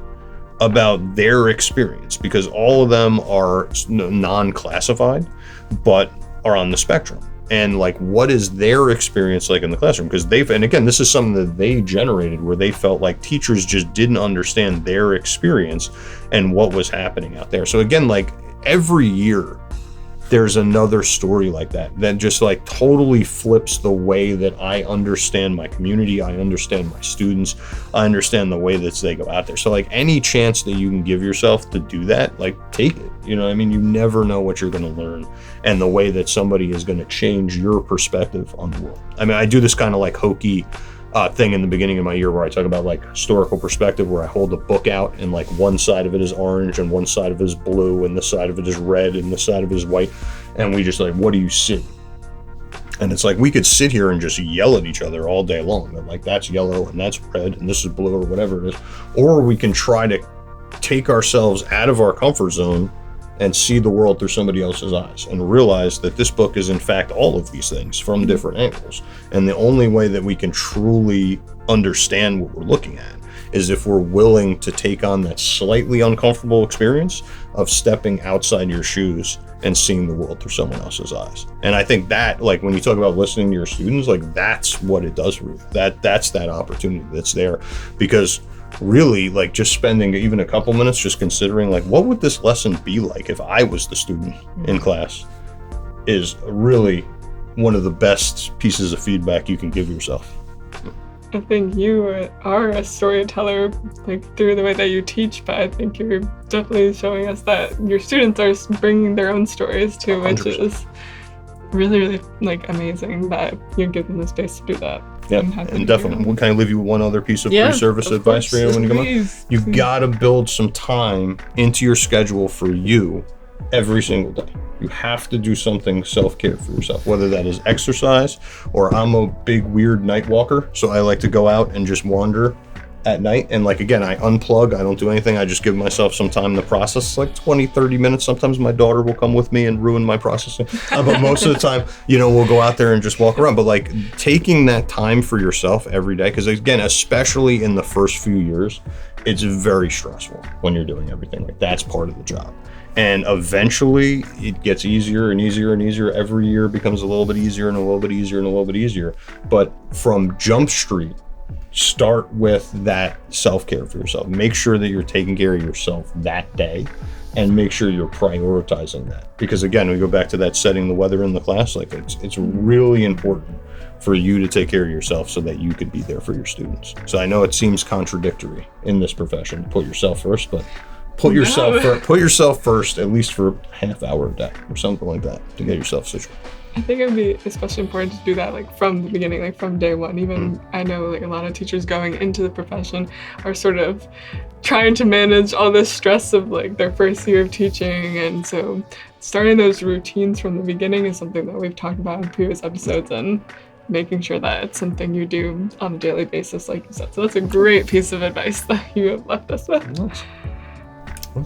Speaker 3: about their experience, because all of them are non-classified, but are on the spectrum. And like, what is their experience like in the classroom? Because and again, this is something that they generated where they felt like teachers just didn't understand their experience and what was happening out there. So again, like every year, there's another story like that just like totally flips the way that I understand my community. I understand my students. I understand the way that they go out there. So like any chance that you can give yourself to do that, like take it. You never know what you're going to learn and the way that somebody is going to change your perspective on the world. I do this kind of like hokey thing in the beginning of my year where I talk about like historical perspective, where I hold a book out and like one side of it is orange and one side of it is blue and this side of it is red and this side of it is white, and we just like, what do you see? And it's like we could sit here and just yell at each other all day long, but like that's yellow and that's red and this is blue or whatever it is, or we can try to take ourselves out of our comfort zone and see the world through somebody else's eyes and realize that this book is in fact all of these things from different angles. And the only way that we can truly understand what we're looking at is if we're willing to take on that slightly uncomfortable experience of stepping outside your shoes and seeing the world through someone else's eyes. And I think that, like when you talk about listening to your students, like that's what it does for you. That's that opportunity that's there, because really like just spending even a couple minutes just considering like what would this lesson be like if I was the student in class is really one of the best pieces of feedback you can give yourself.
Speaker 2: I think you are a storyteller, like through the way that you teach, but I think you're definitely showing us that your students are bringing their own stories too, 100%. Which is really, really like amazing that you're given the space to do that.
Speaker 3: Yeah, and definitely. Can I leave you one other piece of pre-service advice for you when you come on? You gotta build some time into your schedule for you every single day. You have to do something self-care for yourself, whether that is exercise or I'm a big weird night walker, so I like to go out and just wander at night. And like, again, I unplug, I don't do anything. I just give myself some time to process, like 20, 30 minutes. Sometimes my daughter will come with me and ruin my processing. But most of the time, we'll go out there and just walk around. But like taking that time for yourself every day, because again, especially in the first few years, it's very stressful when you're doing everything. Like that's part of the job. And eventually it gets easier and easier and easier. Every year becomes a little bit easier and a little bit easier and a little bit easier. But from Jump Street, start with that self-care for yourself. Make sure that you're taking care of yourself that day and make sure you're prioritizing that. Because again, we go back to that setting the weather in the class, like it's really important for you to take care of yourself so that you could be there for your students. So I know it seems contradictory in this profession to put yourself first, but put yourself first at least for a half hour a day or something like that to get yourself situated.
Speaker 2: I think it'd be especially important to do that like from the beginning, like from day one. Even I know like a lot of teachers going into the profession are sort of trying to manage all this stress of like their first year of teaching, and so starting those routines from the beginning is something that we've talked about in previous episodes, and making sure that it's something you do on a daily basis, like you said. So that's a great piece of advice that you have left us with.
Speaker 3: Nice.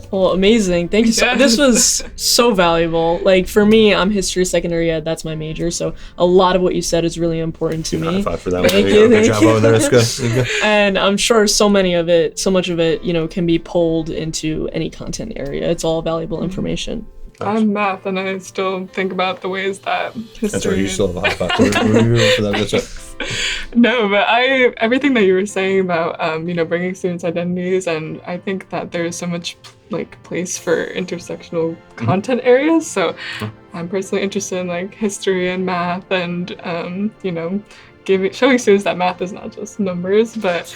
Speaker 1: Well, amazing. Thank you so This was so valuable. Like for me, I'm history secondary ed. That's my major. So a lot of what you said is really important to me.
Speaker 3: High five for that. Thank you. Good job over there. That's good.
Speaker 1: And I'm sure so much of it, can be pulled into any content area. It's all valuable information.
Speaker 2: I'm math, and I still think about the ways that history.
Speaker 3: That's right. You still have a high five for that. That's it.
Speaker 2: No, but everything that you were saying about, bringing students' identities, and I think that there's so much like place for intersectional content areas. So I'm personally interested in like history and math, and showing students that math is not just numbers, but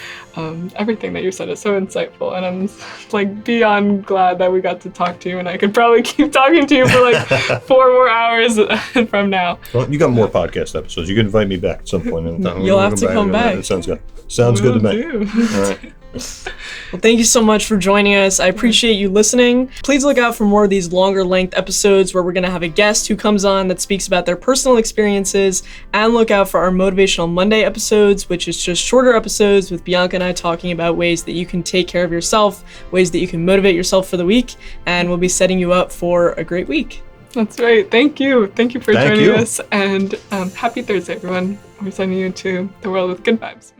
Speaker 2: everything that you said is so insightful. And I'm like beyond glad that we got to talk to you, and I could probably keep talking to you for like 4 more hours from now.
Speaker 3: Well, you got more podcast episodes. You can invite me back at some point in time.
Speaker 1: You'll have to come back.
Speaker 3: That sounds good. Sounds good to me. All right.
Speaker 1: Well, thank you so much for joining us. I appreciate you listening. Please look out for more of these longer length episodes where we're going to have a guest who comes on that speaks about their personal experiences, and look out for our Motivational Monday episodes, which is just shorter episodes with Bianca and I talking about ways that you can take care of yourself, ways that you can motivate yourself for the week, and we'll be setting you up for a great week.
Speaker 2: That's right. Thank you. Thank you for joining us, and happy Thursday, everyone. We're sending you to the world with good vibes.